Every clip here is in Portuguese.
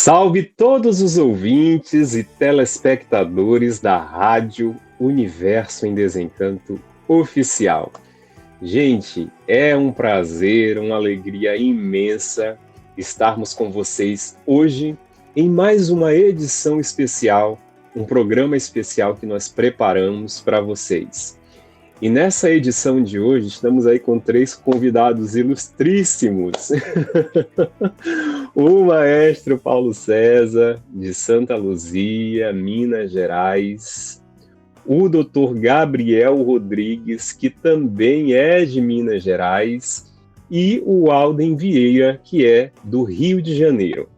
Salve todos os ouvintes e telespectadores da Rádio Universo em Desencanto Oficial. Gente, é um prazer, uma alegria imensa estarmos com vocês hoje em mais uma edição especial, um programa especial que nós preparamos para vocês. E nessa edição de hoje estamos aí com 3 convidados ilustríssimos. O maestro Paulo César, de Santa Luzia, Minas Gerais. O doutor Gabriel Rodrigues, que também é de Minas Gerais. E o Alden Vieira, que é do Rio de Janeiro.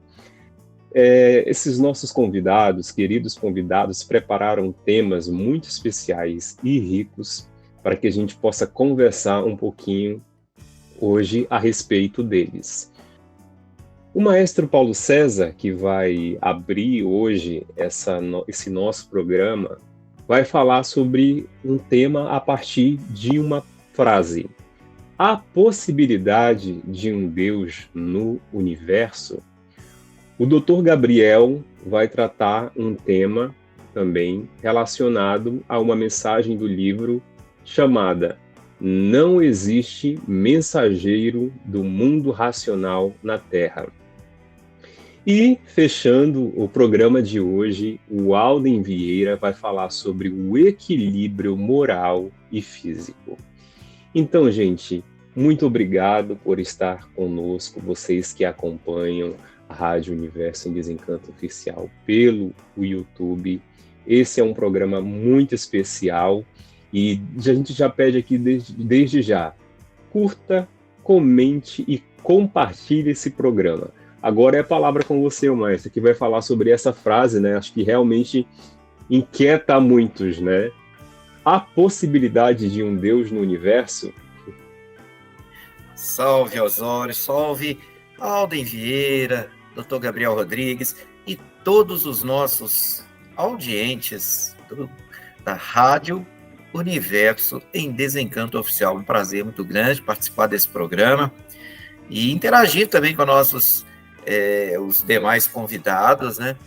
Esses nossos convidados, queridos convidados, prepararam temas muito especiais e ricos para que a gente possa conversar um pouquinho hoje a respeito deles. O maestro Paulo César, que vai abrir hoje esse nosso programa, vai falar sobre um tema a partir de uma frase. A possibilidade de um Deus no universo? O Dr. Gabriel vai tratar um tema também relacionado a uma mensagem do livro chamada Não Existe Mensageiro do Mundo Racional na Terra. E, fechando o programa de hoje, o Alden Vieira vai falar sobre o equilíbrio moral e físico. Então, gente, muito obrigado por estar conosco, vocês que acompanham a Rádio Universo em Desencanto Oficial pelo YouTube. Esse é um programa muito especial e a gente já pede aqui desde já, curta, comente e compartilhe esse programa. Agora é a palavra com você, maestro, que vai falar sobre essa frase, né? Acho que realmente inquieta muitos, né? A possibilidade de um Deus no universo? Salve, Osório, salve Alden Vieira, Dr. Gabriel Rodrigues e todos os nossos audientes da Rádio Universo em Desencanto Oficial. Um prazer muito grande participar desse programa e interagir também com os demais convidados, né,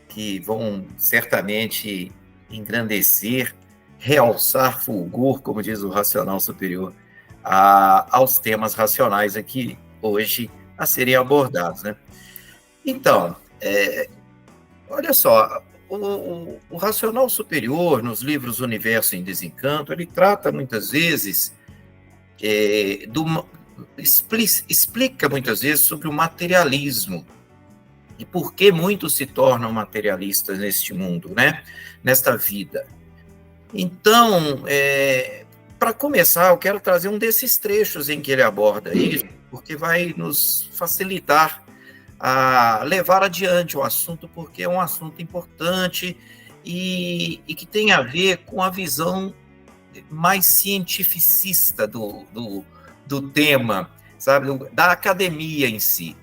que vão certamente engrandecer, realçar fulgor, como diz o Racional Superior, aos temas racionais aqui hoje a serem abordados, né? Então, olha só, o Racional Superior, nos livros Universo em Desencanto, ele trata muitas vezes, explica muitas vezes sobre o materialismo e por que muitos se tornam materialistas neste mundo, né? Nesta vida. Então, para começar, eu quero trazer um desses trechos em que ele aborda isso, porque vai nos facilitar a levar adiante o assunto, porque é um assunto importante e que tem a ver com a visão mais cientificista do tema, sabe, da academia em si.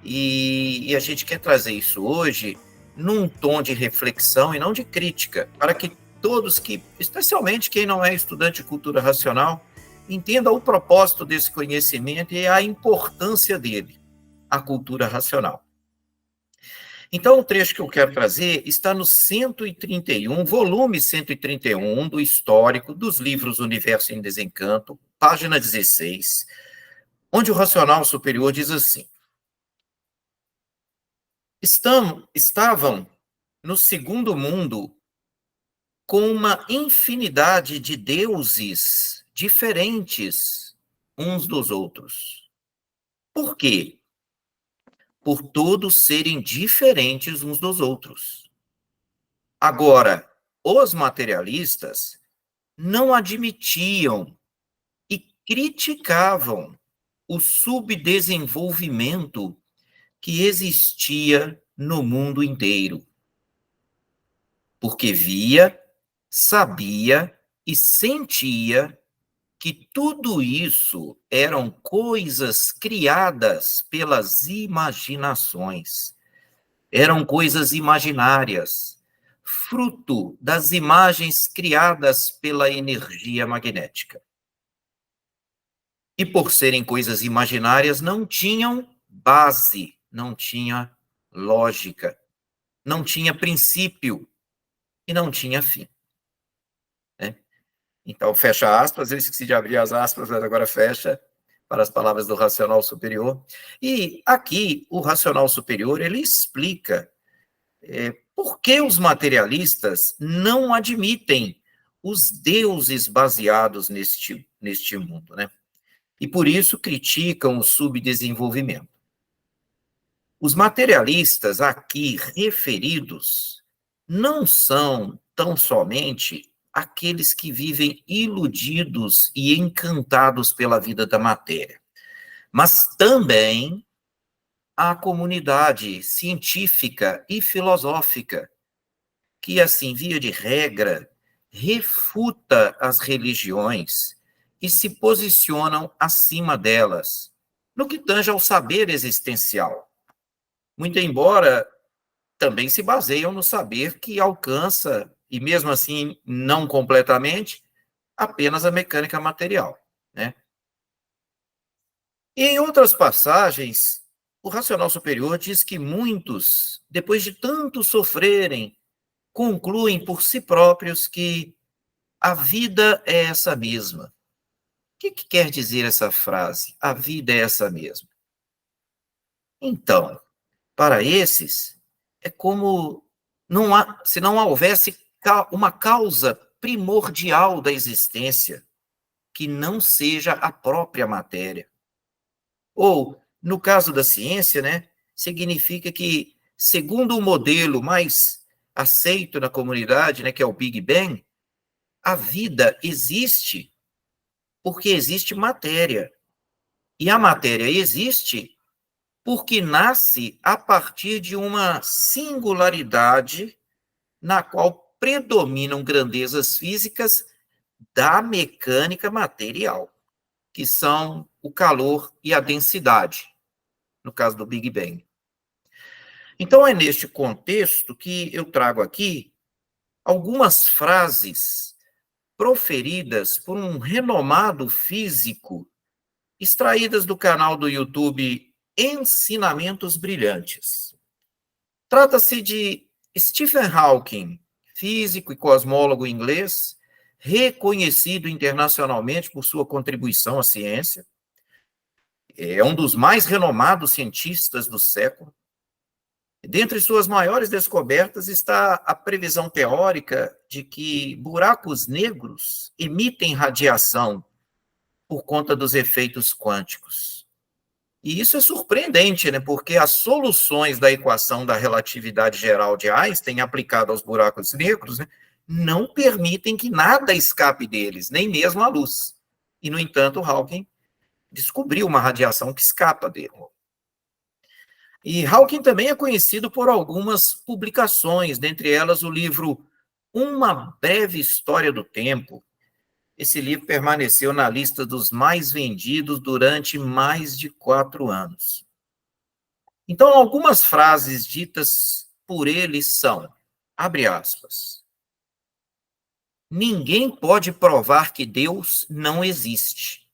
E a gente quer trazer isso hoje num tom de reflexão e não de crítica, para que todos especialmente quem não é estudante de cultura racional, entenda o propósito desse conhecimento e a importância dele, a cultura racional. Então, o trecho que eu quero trazer está no 131, volume 131 do Histórico dos livros Universo em Desencanto, página 16, onde o Racional Superior diz assim: estavam no segundo mundo com uma infinidade de deuses diferentes uns dos outros. Por quê? Por todos serem diferentes uns dos outros. Agora, os materialistas não admitiam e criticavam o subdesenvolvimento que existia no mundo inteiro, porque via, sabia e sentia que tudo isso eram coisas criadas pelas imaginações, eram coisas imaginárias, fruto das imagens criadas pela energia magnética. E por serem coisas imaginárias, não tinham base, não tinha lógica, não tinha princípio e não tinha fim. Né? Então, fecha aspas, eu esqueci de abrir as aspas, mas agora fecha, para as palavras do racional superior. E aqui, o racional superior, ele explica por que os materialistas não admitem os deuses baseados neste mundo, né? E por isso criticam o subdesenvolvimento. Os materialistas aqui referidos não são tão somente aqueles que vivem iludidos e encantados pela vida da matéria, mas também a comunidade científica e filosófica, que, assim, via de regra, refuta as religiões e se posicionam acima delas, no que tange ao saber existencial. Muito embora também se baseiam no saber que alcança, e mesmo assim não completamente, apenas a mecânica material, né? E em outras passagens, o racional superior diz que muitos, depois de tanto sofrerem, concluem por si próprios que a vida é essa mesma. O que quer dizer essa frase? A vida é essa mesma. Então, para esses, é como se não houvesse uma causa primordial da existência que não seja a própria matéria. Ou, no caso da ciência, né, significa que, segundo o modelo mais aceito na comunidade, né, que é o Big Bang, a vida existe porque existe matéria. E a matéria existe porque nasce a partir de uma singularidade na qual predominam grandezas físicas da mecânica material, que são o calor e a densidade, no caso do Big Bang. Então, é neste contexto que eu trago aqui algumas frases proferidas por um renomado físico, extraídas do canal do YouTube Ensinamentos Brilhantes. Trata-se de Stephen Hawking, físico e cosmólogo inglês, reconhecido internacionalmente por sua contribuição à ciência. É um dos mais renomados cientistas do século. Dentre suas maiores descobertas está a previsão teórica de que buracos negros emitem radiação por conta dos efeitos quânticos. E isso é surpreendente, né? Porque as soluções da equação da relatividade geral de Einstein, aplicada aos buracos negros, né, não permitem que nada escape deles, nem mesmo a luz. E, no entanto, Hawking descobriu uma radiação que escapa dele. E Hawking também é conhecido por algumas publicações, dentre elas o livro Uma Breve História do Tempo. Esse livro permaneceu na lista dos mais vendidos durante mais de 4 anos. Então, algumas frases ditas por ele são, abre aspas, ninguém pode provar que Deus não existe,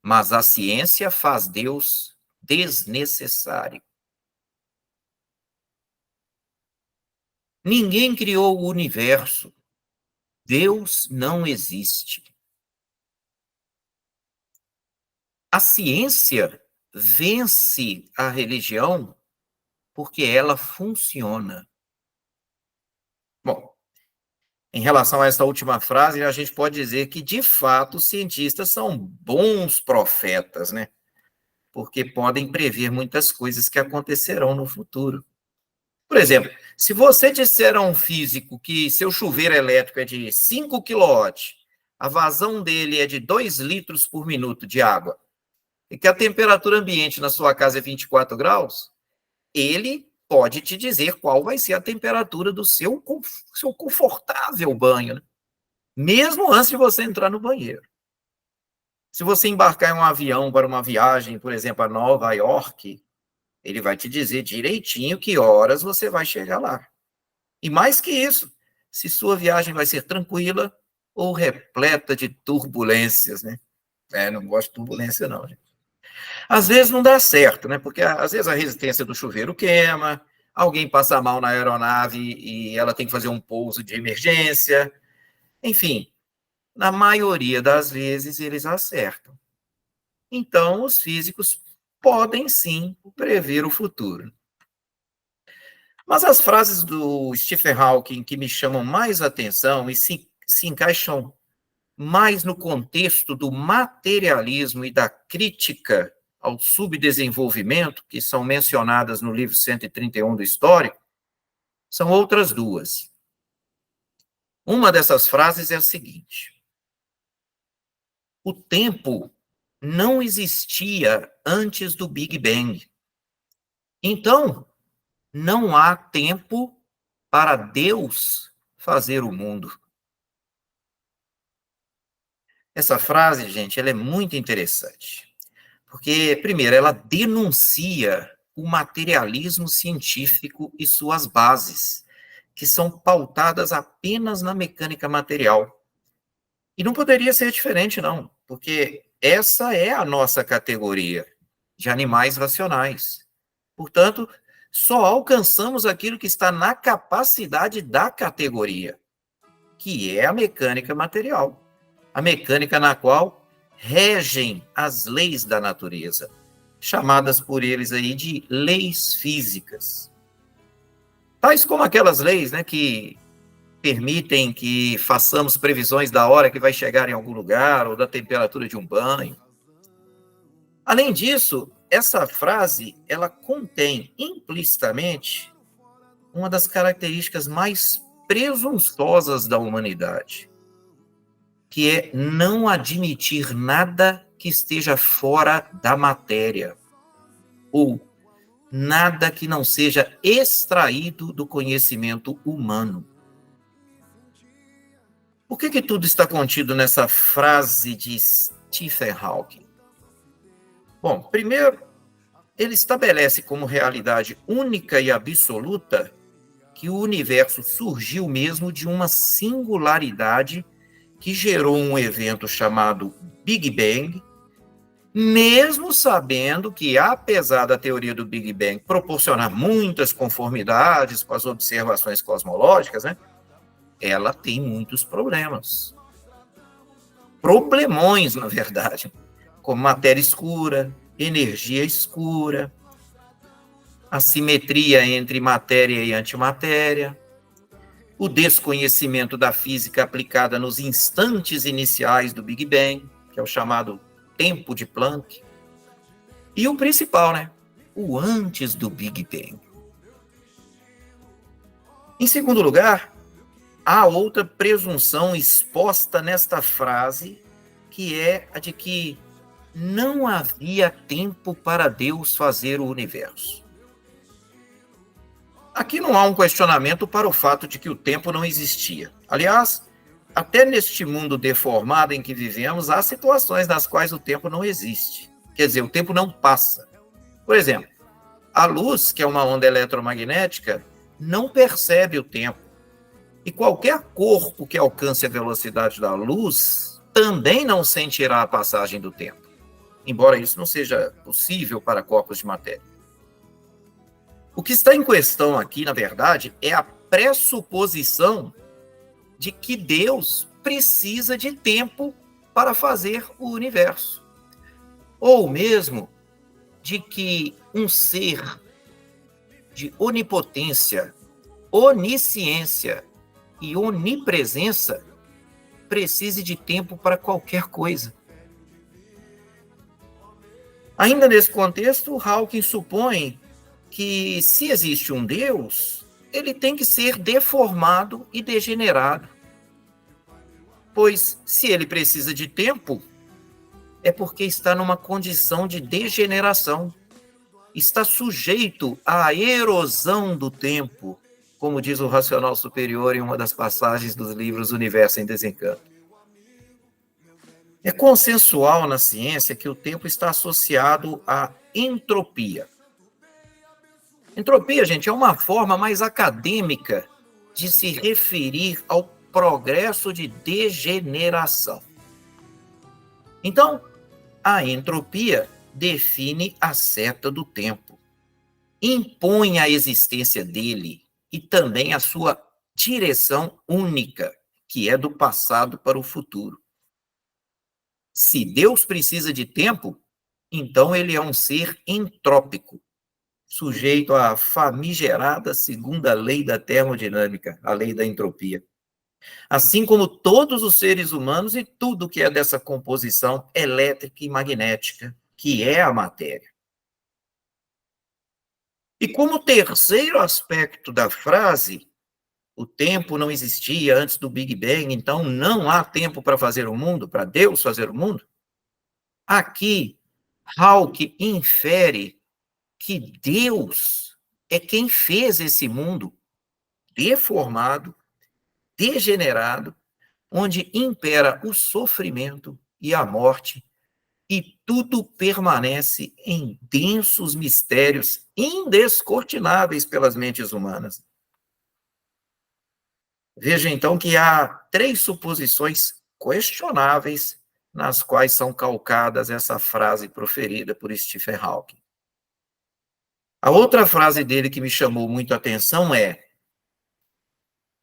mas a ciência faz Deus desnecessário. Ninguém criou o universo. Deus não existe. A ciência vence a religião porque ela funciona. Bom, em relação a essa última frase, a gente pode dizer que, de fato, os cientistas são bons profetas, né? Porque podem prever muitas coisas que acontecerão no futuro. Por exemplo, se você disser a um físico que seu chuveiro elétrico é de 5 kW, a vazão dele é de 2 litros por minuto de água, e que a temperatura ambiente na sua casa é 24 graus, ele pode te dizer qual vai ser a temperatura do seu confortável banho, né? Mesmo antes de você entrar no banheiro. Se você embarcar em um avião para uma viagem, por exemplo, a Nova York, ele vai te dizer direitinho que horas você vai chegar lá. E mais que isso, se sua viagem vai ser tranquila ou repleta de turbulências, né? Não gosto de turbulência não, gente. Às vezes não dá certo, né? Porque às vezes a resistência do chuveiro queima, alguém passa mal na aeronave e ela tem que fazer um pouso de emergência. Enfim, na maioria das vezes eles acertam. Então, os físicos podem sim prever o futuro. Mas as frases do Stephen Hawking que me chamam mais atenção e se encaixam mais no contexto do materialismo e da crítica ao subdesenvolvimento, que são mencionadas no livro 131 do Histórico, são outras duas. Uma dessas frases é a seguinte: o tempo não existia antes do Big Bang. Então, não há tempo para Deus fazer o mundo. Essa frase, gente, ela é muito interessante. Porque, primeiro, ela denuncia o materialismo científico e suas bases, que são pautadas apenas na mecânica material. E não poderia ser diferente, não, porque essa é a nossa categoria de animais racionais. Portanto, só alcançamos aquilo que está na capacidade da categoria, que é a mecânica material. A mecânica na qual regem as leis da natureza, chamadas por eles aí de leis físicas. Tais como aquelas leis, né, que permitem que façamos previsões da hora que vai chegar em algum lugar ou da temperatura de um banho. Além disso, essa frase, ela contém implicitamente uma das características mais presunçosas da humanidade, que é não admitir nada que esteja fora da matéria, ou nada que não seja extraído do conhecimento humano. Por que tudo está contido nessa frase de Stephen Hawking? Bom, primeiro, ele estabelece como realidade única e absoluta que o universo surgiu mesmo de uma singularidade que gerou um evento chamado Big Bang, mesmo sabendo que, apesar da teoria do Big Bang proporcionar muitas conformidades com as observações cosmológicas, né, ela tem muitos problemas. Problemões, na verdade, como matéria escura, energia escura, assimetria entre matéria e antimatéria, o desconhecimento da física aplicada nos instantes iniciais do Big Bang, que é o chamado tempo de Planck, e o principal, né? O antes do Big Bang. Em segundo lugar, há outra presunção exposta nesta frase, que é a de que não havia tempo para Deus fazer o universo. Aqui não há um questionamento para o fato de que o tempo não existia. Aliás, até neste mundo deformado em que vivemos, há situações nas quais o tempo não existe. Quer dizer, o tempo não passa. Por exemplo, a luz, que é uma onda eletromagnética, não percebe o tempo. E qualquer corpo que alcance a velocidade da luz também não sentirá a passagem do tempo, embora isso não seja possível para corpos de matéria. O que está em questão aqui, na verdade, é a pressuposição de que Deus precisa de tempo para fazer o universo. Ou mesmo de que um ser de onipotência, onisciência e onipresença precise de tempo para qualquer coisa. Ainda nesse contexto, Hawking supõe que, se existe um Deus, ele tem que ser deformado e degenerado. Pois, se ele precisa de tempo, é porque está numa condição de degeneração. Está sujeito à erosão do tempo, como diz o Racional Superior em uma das passagens dos livros Universo em Desencanto. É consensual na ciência que o tempo está associado à entropia. Entropia, gente, é uma forma mais acadêmica de se referir ao progresso de degeneração. Então, a entropia define a seta do tempo, impõe a existência dele e também a sua direção única, que é do passado para o futuro. Se Deus precisa de tempo, então ele é um ser entrópico, sujeito à famigerada segunda lei da termodinâmica, a lei da entropia. Assim como todos os seres humanos e tudo que é dessa composição elétrica e magnética, que é a matéria. E como terceiro aspecto da frase, o tempo não existia antes do Big Bang, então não há tempo para fazer o mundo, para Deus fazer o mundo. Aqui, Hawking infere que Deus é quem fez esse mundo deformado, degenerado, onde impera o sofrimento e a morte, e tudo permanece em densos mistérios indescortináveis pelas mentes humanas. Veja, então, que há 3 suposições questionáveis nas quais são calcadas essa frase proferida por Stephen Hawking. A outra frase dele que me chamou muito a atenção é: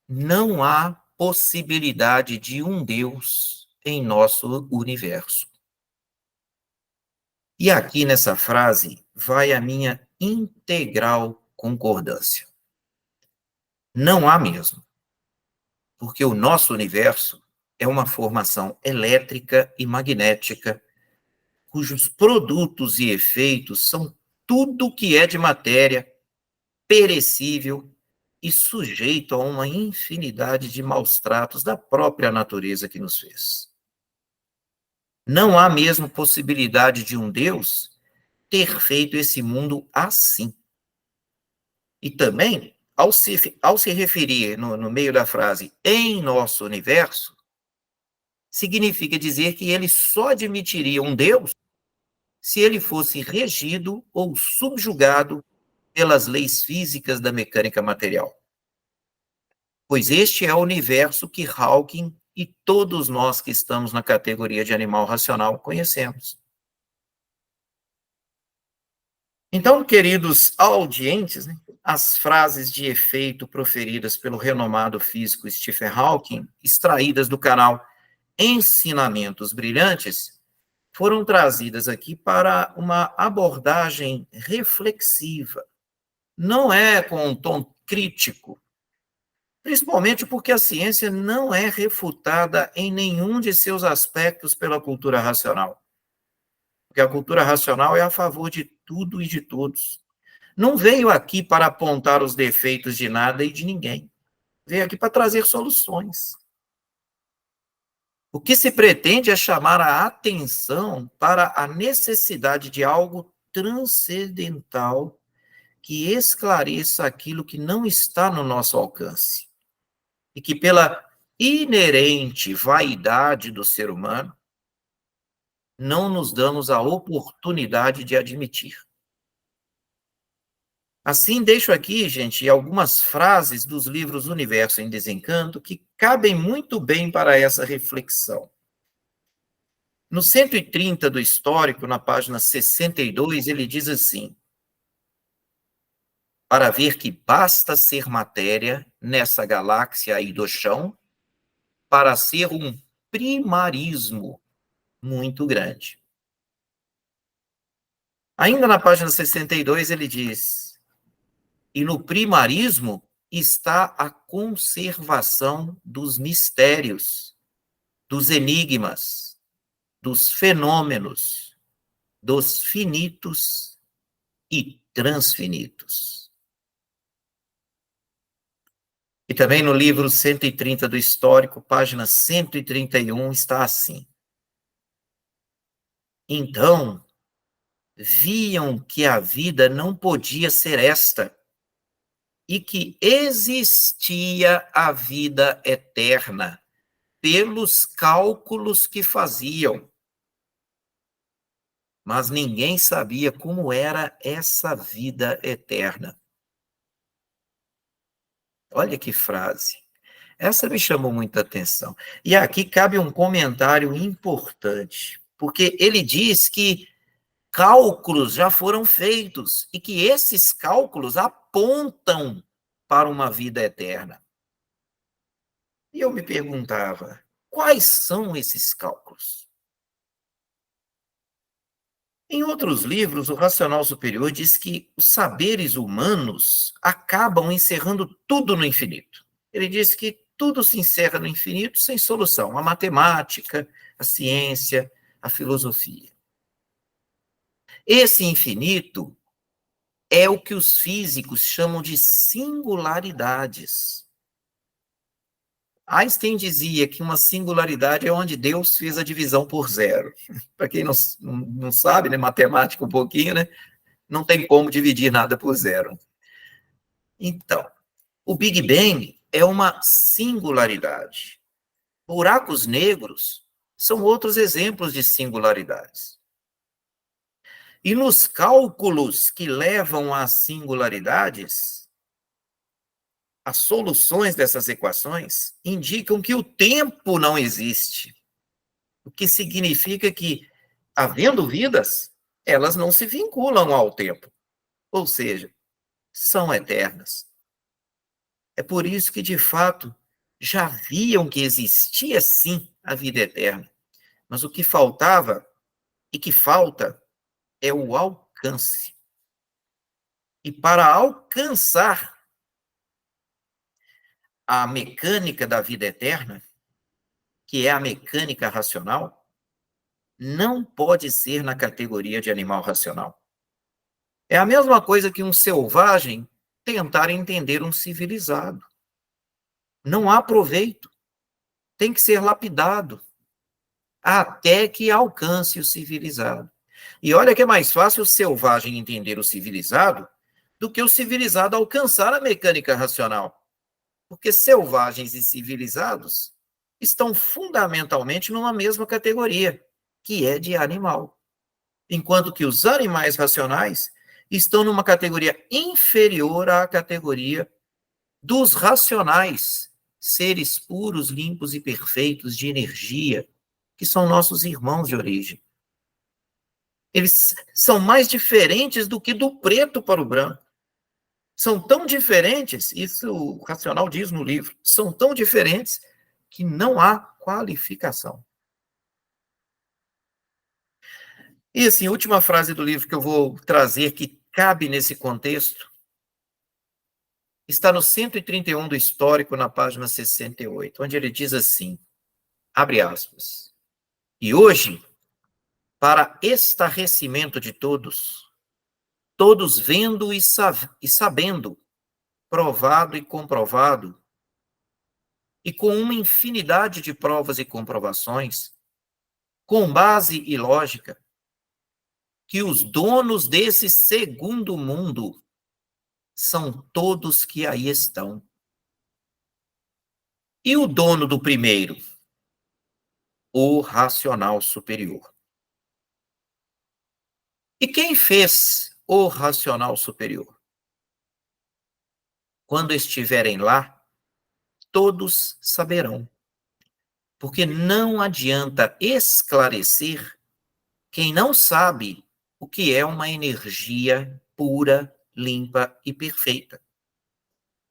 não há possibilidade de um Deus em nosso universo. E aqui nessa frase vai a minha integral concordância. Não há mesmo, porque o nosso universo é uma formação elétrica e magnética, cujos produtos e efeitos são tudo que é de matéria, perecível e sujeito a uma infinidade de maus-tratos da própria natureza que nos fez. Não há mesmo possibilidade de um Deus ter feito esse mundo assim. E também, ao se referir no meio da frase em nosso universo, significa dizer que ele só admitiria um Deus se ele fosse regido ou subjugado pelas leis físicas da mecânica material. Pois este é o universo que Hawking e todos nós que estamos na categoria de animal racional conhecemos. Então, queridos audientes, as frases de efeito proferidas pelo renomado físico Stephen Hawking, extraídas do canal Ensinamentos Brilhantes, foram trazidas aqui para uma abordagem reflexiva. Não é com um tom crítico, principalmente porque a ciência não é refutada em nenhum de seus aspectos pela cultura racional. Porque a cultura racional é a favor de tudo e de todos. Não veio aqui para apontar os defeitos de nada e de ninguém. Veio aqui para trazer soluções. O que se pretende é chamar a atenção para a necessidade de algo transcendental que esclareça aquilo que não está no nosso alcance. E que, pela inerente vaidade do ser humano, não nos damos a oportunidade de admitir. Assim, deixo aqui, gente, algumas frases dos livros Universo em Desencanto que cabem muito bem para essa reflexão. No 130 do Histórico, na página 62, ele diz assim: para ver que basta ser matéria nessa galáxia aí do chão para ser um primarismo muito grande. Ainda na página 62, ele diz: e no primarismo está a conservação dos mistérios, dos enigmas, dos fenômenos, dos finitos e transfinitos. E também no livro 130 do Histórico, página 131, está assim: então, viam que a vida não podia ser esta, e que existia a vida eterna, pelos cálculos que faziam. Mas ninguém sabia como era essa vida eterna. Olha que frase. Essa me chamou muita atenção. E aqui cabe um comentário importante, porque ele diz que cálculos já foram feitos e que esses cálculos apontam para uma vida eterna. E eu me perguntava, quais são esses cálculos? Em outros livros, o Racional Superior diz que os saberes humanos acabam encerrando tudo no infinito. Ele diz que tudo se encerra no infinito sem solução. A matemática, a ciência, a filosofia. Esse infinito é o que os físicos chamam de singularidades. Einstein dizia que uma singularidade é onde Deus fez a divisão por zero. Para quem não sabe, né, matemática um pouquinho, né, não tem como dividir nada por zero. Então, o Big Bang é uma singularidade. Buracos negros são outros exemplos de singularidades. E nos cálculos que levam às singularidades, as soluções dessas equações indicam que o tempo não existe, o que significa que, havendo vidas, elas não se vinculam ao tempo, ou seja, são eternas. É por isso que, de fato, já viam que existia sim a vida eterna, mas o que faltava e que falta é o alcance. E para alcançar a mecânica da vida eterna, que é a mecânica racional, não pode ser na categoria de animal racional. É a mesma coisa que um selvagem tentar entender um civilizado. Não há proveito. Tem que ser lapidado até que alcance o civilizado. E olha que é mais fácil o selvagem entender o civilizado do que o civilizado alcançar a mecânica racional. Porque selvagens e civilizados estão fundamentalmente numa mesma categoria, que é de animal. Enquanto que os animais racionais estão numa categoria inferior à categoria dos racionais, seres puros, limpos e perfeitos de energia, que são nossos irmãos de origem. Eles são mais diferentes do que do preto para o branco. São tão diferentes, isso o Racional diz no livro, são tão diferentes que não há qualificação. E assim, a última frase do livro que eu vou trazer, que cabe nesse contexto, está no 131 do Histórico, na página 68, onde ele diz assim, abre aspas, e hoje, para estarrecimento de todos, todos vendo e sabendo, provado e comprovado, e com uma infinidade de provas e comprovações, com base e lógica, que os donos desse segundo mundo são todos que aí estão. E o dono do primeiro? O racional superior. E quem fez o racional superior? Quando estiverem lá, todos saberão. Porque não adianta esclarecer quem não sabe o que é uma energia pura, limpa e perfeita.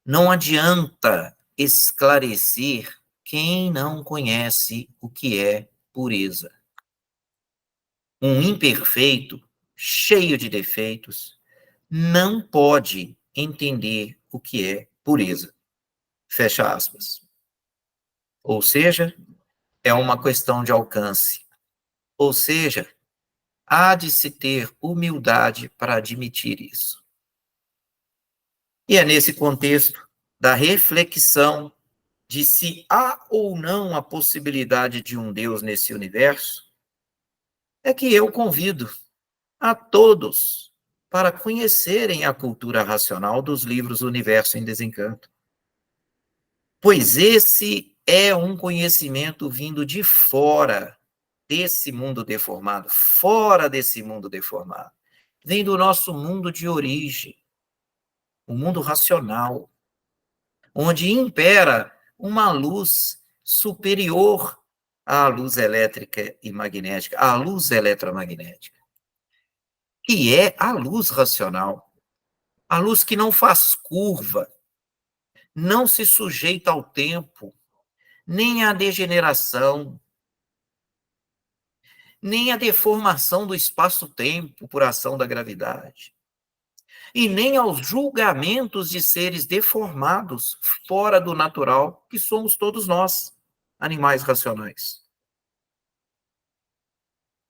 Não adianta esclarecer quem não conhece o que é pureza. Um imperfeito, cheio de defeitos, não pode entender o que é pureza. Fecha aspas. Ou seja, é uma questão de alcance. Ou seja, há de se ter humildade para admitir isso. E é nesse contexto da reflexão de se há ou não a possibilidade de um Deus nesse universo, é que eu convido a todos para conhecerem a cultura racional dos livros Universo em Desencanto. Pois esse é um conhecimento vindo de fora desse mundo deformado, fora desse mundo deformado. Vem do nosso mundo de origem, o mundo racional, onde impera uma luz superior à luz elétrica e magnética, à luz eletromagnética. que é a luz racional, a luz que não faz curva, não se sujeita ao tempo, nem à degeneração, nem à deformação do espaço-tempo por ação da gravidade, e nem aos julgamentos de seres deformados fora do natural, que somos todos nós, animais racionais.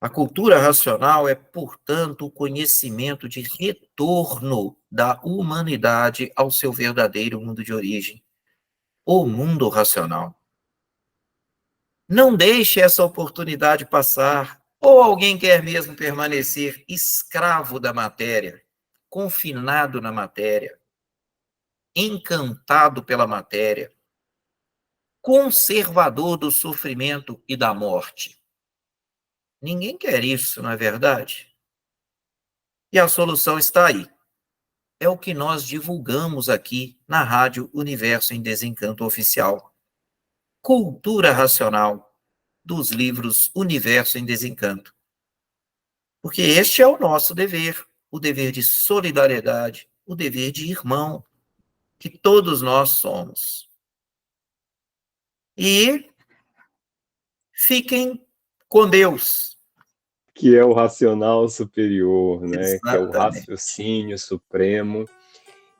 A cultura racional é, portanto, o conhecimento de retorno da humanidade ao seu verdadeiro mundo de origem, o mundo racional. Não deixe essa oportunidade passar, ou alguém quer mesmo permanecer escravo da matéria, confinado na matéria, encantado pela matéria, conservador do sofrimento e da morte. Ninguém quer isso, não é verdade? E a solução está aí. É o que nós divulgamos aqui na Rádio Universo em Desencanto Oficial. Cultura racional dos livros Universo em Desencanto. Porque este é o nosso dever, o dever de solidariedade, o dever de irmão, que todos nós somos. E fiquem com Deus. Que é o racional superior, né? Exatamente. Que é o raciocínio supremo,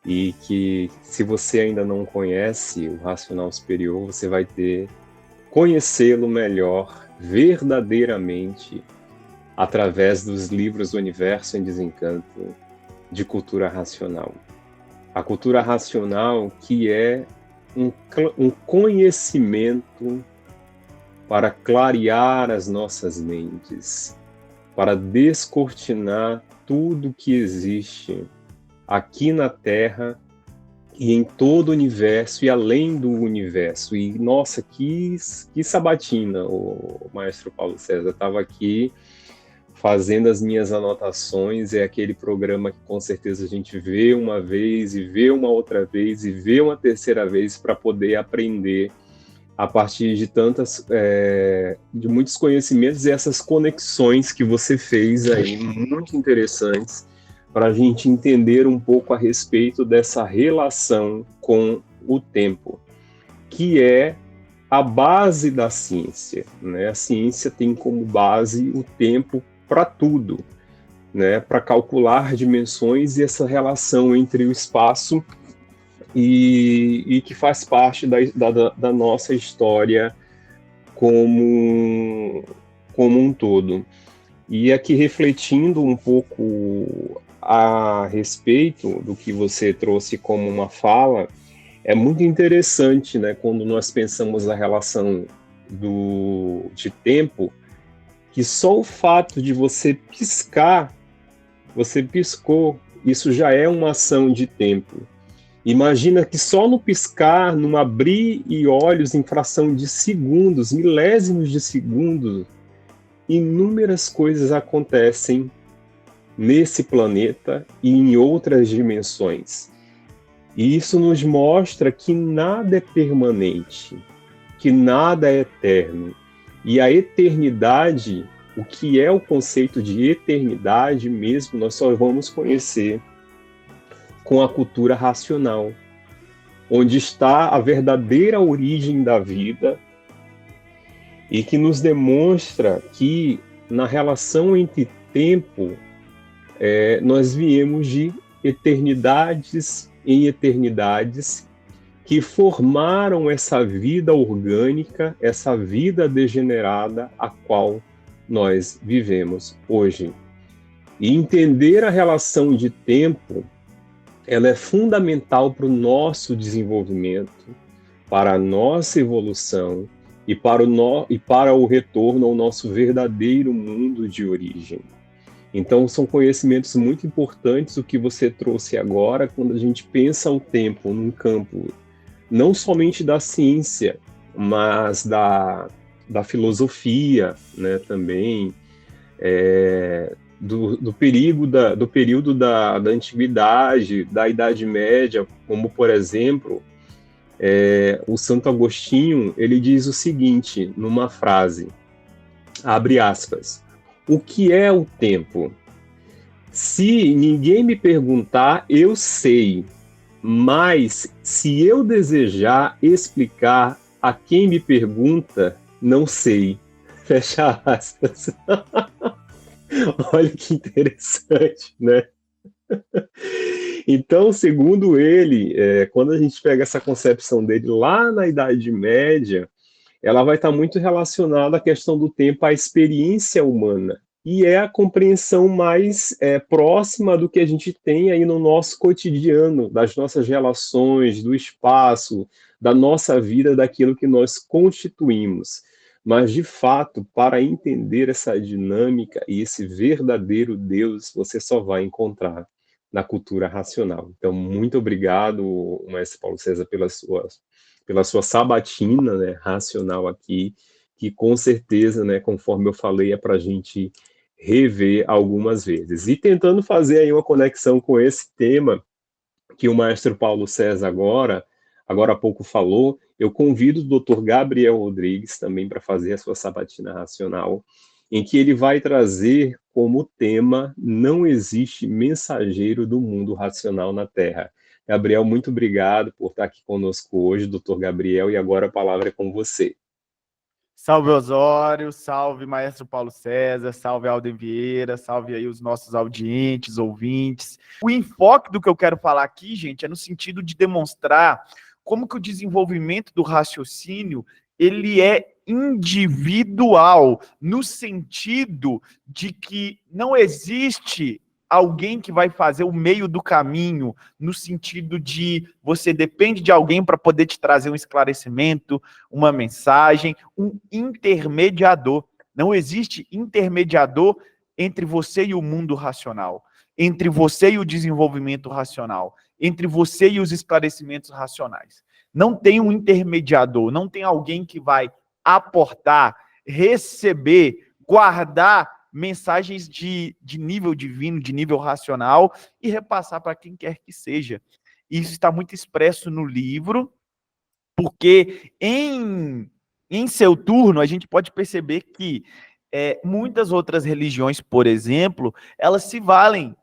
e que, se você ainda não conhece o racional superior, você vai conhecê-lo melhor, verdadeiramente, através dos livros do Universo em Desencanto de cultura racional. A cultura racional, que é um conhecimento para clarear as nossas mentes, para descortinar tudo que existe aqui na Terra e em todo o universo e além do universo. E, nossa, que sabatina, o maestro Paulo César. Estava aqui fazendo as minhas anotações. É aquele programa que com certeza a gente vê uma vez e vê uma outra vez e vê uma terceira vez para poder aprender a partir de de muitos conhecimentos e essas conexões que você fez aí, muito interessantes, para a gente entender um pouco a respeito dessa relação com o tempo, que é a base da ciência, né? A ciência tem como base o tempo para tudo, né? Para calcular dimensões e essa relação entre o espaço e que faz parte da nossa história como um todo. E aqui, refletindo um pouco a respeito do que você trouxe como uma fala, é muito interessante, né, quando nós pensamos a relação de tempo, que só o fato de você piscar, você piscou, isso já é uma ação de tempo. Imagina que só no piscar, no abrir e olhos, em fração de segundos, milésimos de segundo, inúmeras coisas acontecem nesse planeta e em outras dimensões. E isso nos mostra que nada é permanente, que nada é eterno. E a eternidade, o que é o conceito de eternidade mesmo, nós só vamos conhecer com a cultura racional, onde está a verdadeira origem da vida e que nos demonstra que, na relação entre tempo, nós viemos de eternidades em eternidades que formaram essa vida orgânica, essa vida degenerada a qual nós vivemos hoje. E entender a relação de tempo, ela é fundamental para o nosso desenvolvimento, para a nossa evolução e para o retorno ao nosso verdadeiro mundo de origem. Então, são conhecimentos muito importantes o que você trouxe agora, quando a gente pensa o tempo num campo não somente da ciência, mas da filosofia, né, também, do período da antiguidade, da Idade Média, como, por exemplo, o Santo Agostinho, ele diz o seguinte, numa frase, abre aspas: o que é o tempo? Se ninguém me perguntar, eu sei. Mas se eu desejar explicar a quem me pergunta, não sei. Fecha aspas. Olha que interessante, né? Então, segundo ele, quando a gente pega essa concepção dele lá na Idade Média, ela vai estar muito relacionada à questão do tempo, à experiência humana. E é a compreensão mais próxima do que a gente tem aí no nosso cotidiano, das nossas relações, do espaço, da nossa vida, daquilo que nós constituímos. Mas, de fato, para entender essa dinâmica e esse verdadeiro Deus, você só vai encontrar na cultura racional. Então, muito obrigado, Maestro Paulo César, pela sua sabatina, né, racional aqui, que com certeza, né, conforme eu falei, é para a gente rever algumas vezes. E tentando fazer aí uma conexão com esse tema que o Maestro Paulo César agora há pouco falou, eu convido o Dr. Gabriel Rodrigues também para fazer a sua sabatina racional, em que ele vai trazer como tema: não existe mensageiro do mundo racional na Terra. Gabriel, muito obrigado por estar aqui conosco hoje, doutor Gabriel, e agora a palavra é com você. Salve Osório, salve Maestro Paulo César, salve Alden Vieira, salve aí os nossos audientes, ouvintes. O enfoque do que eu quero falar aqui, gente, é no sentido de demonstrar como que o desenvolvimento do raciocínio, ele é individual, no sentido de que não existe alguém que vai fazer o meio do caminho, no sentido de você depende de alguém para poder te trazer um esclarecimento, uma mensagem, um intermediador. Não existe intermediador entre você e o mundo racional, entre você e o desenvolvimento racional, entre você e os esclarecimentos racionais. Não tem um intermediador, não tem alguém que vai aportar, receber, guardar mensagens de nível divino, de nível racional, e repassar para quem quer que seja. Isso está muito expresso no livro, porque em seu turno a gente pode perceber que muitas outras religiões, por exemplo, elas se valem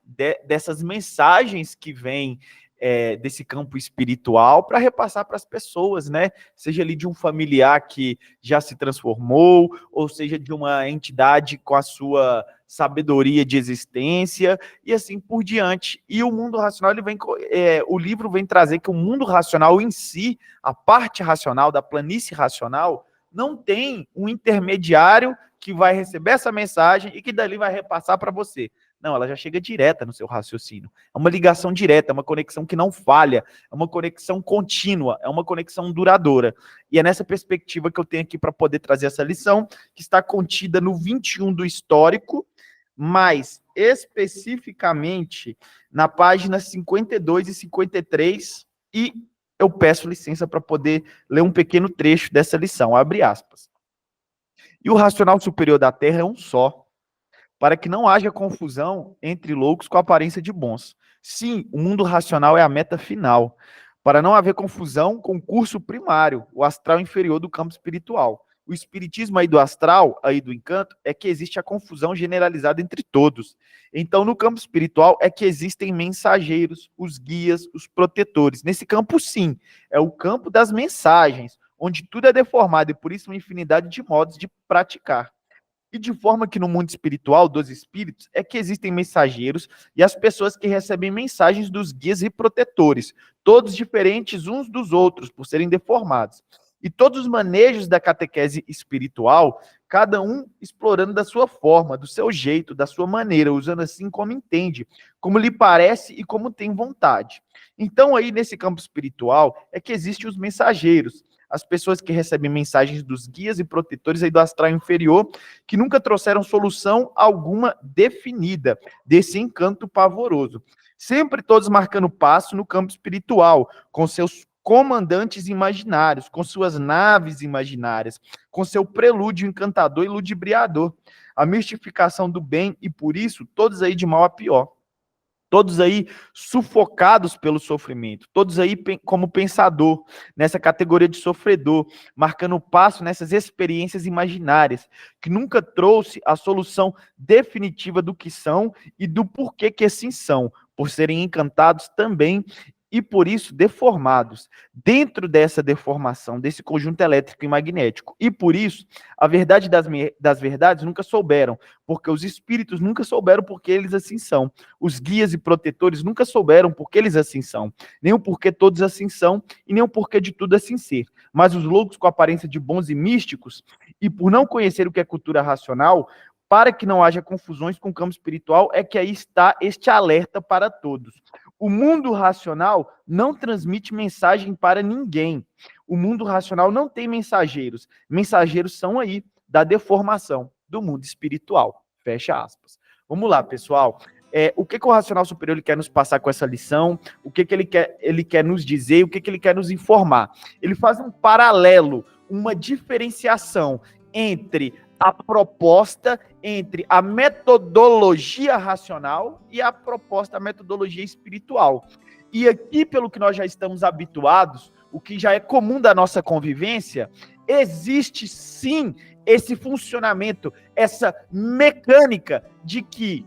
dessas mensagens que vêm desse campo espiritual para repassar para as pessoas, né? Seja ali de um familiar que já se transformou, ou seja de uma entidade com a sua sabedoria de existência, e assim por diante. E o mundo racional, o livro vem trazer que o mundo racional em si, a parte racional, da planície racional, não tem um intermediário que vai receber essa mensagem e que dali vai repassar para você. Não, ela já chega direta no seu raciocínio. É uma ligação direta, é uma conexão que não falha, é uma conexão contínua, é uma conexão duradoura. E é nessa perspectiva que eu tenho aqui para poder trazer essa lição, que está contida no 21 do Histórico, mas especificamente na página 52 e 53, e eu peço licença para poder ler um pequeno trecho dessa lição, abre aspas. E o racional superior da Terra é um só, para que não haja confusão entre loucos com a aparência de bons. Sim, o mundo racional é a meta final, para não haver confusão com o curso primário, o astral inferior do campo espiritual. O espiritismo aí do astral, aí do encanto, é que existe a confusão generalizada entre todos. Então, no campo espiritual é que existem mensageiros, os guias, os protetores. Nesse campo, sim, é o campo das mensagens, onde tudo é deformado e por isso uma infinidade de modos de praticar. E de forma que no mundo espiritual, dos espíritos, é que existem mensageiros e as pessoas que recebem mensagens dos guias e protetores, todos diferentes uns dos outros, por serem deformados. E todos os manejos da catequese espiritual, cada um explorando da sua forma, do seu jeito, da sua maneira, usando assim como entende, como lhe parece e como tem vontade. Então aí nesse campo espiritual é que existem os mensageiros, as pessoas que recebem mensagens dos guias e protetores aí do astral inferior, que nunca trouxeram solução alguma definida desse encanto pavoroso. Sempre todos marcando passo no campo espiritual, com seus comandantes imaginários, com suas naves imaginárias, com seu prelúdio encantador e ludibriador, a mistificação do bem, e por isso todos aí de mal a pior. todos aí sufocados pelo sofrimento, todos aí como pensador, nessa categoria de sofredor, marcando passo nessas experiências imaginárias, que nunca trouxe a solução definitiva do que são e do porquê que assim são, por serem encantados também e por isso deformados, dentro dessa deformação, desse conjunto elétrico e magnético. E por isso, a verdade das verdades nunca souberam, porque os espíritos nunca souberam porque eles assim são. Os guias e protetores nunca souberam porque eles assim são. Nem o porquê todos assim são, e nem o porquê de tudo assim ser. Mas os loucos com aparência de bons e místicos, e por não conhecer o que é cultura racional, para que não haja confusões com o campo espiritual, é que aí está este alerta para todos. O mundo racional não transmite mensagem para ninguém. O mundo racional não tem mensageiros. Mensageiros são aí da deformação do mundo espiritual. Fecha aspas. Vamos lá, pessoal. O que o racional superior ele quer nos passar com essa lição? O que ele quer nos dizer? O que ele quer nos informar? Ele faz um paralelo, uma diferenciação entre a proposta, entre a metodologia racional e a proposta, a metodologia espiritual. E aqui, pelo que nós já estamos habituados, o que já é comum da nossa convivência, existe sim esse funcionamento, essa mecânica de que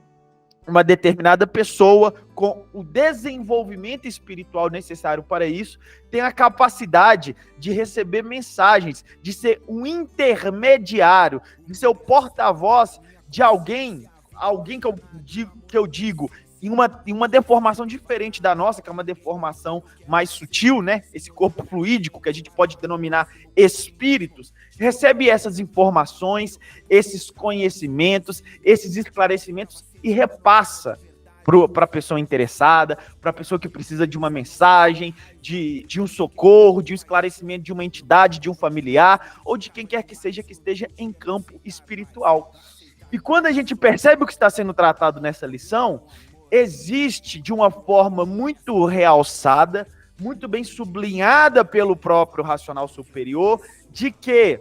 uma determinada pessoa, com o desenvolvimento espiritual necessário para isso, tem a capacidade de receber mensagens, de ser um intermediário, de ser o porta-voz de alguém que eu digo em uma deformação diferente da nossa, que é uma deformação mais sutil, né? Esse corpo fluídico que a gente pode denominar espíritos, recebe essas informações, esses conhecimentos, esses esclarecimentos e repassa para a pessoa interessada, para a pessoa que precisa de uma mensagem, de um socorro, de um esclarecimento de uma entidade, de um familiar, ou de quem quer que seja que esteja em campo espiritual. E quando a gente percebe o que está sendo tratado nessa lição, existe de uma forma muito realçada, muito bem sublinhada pelo próprio racional superior, de que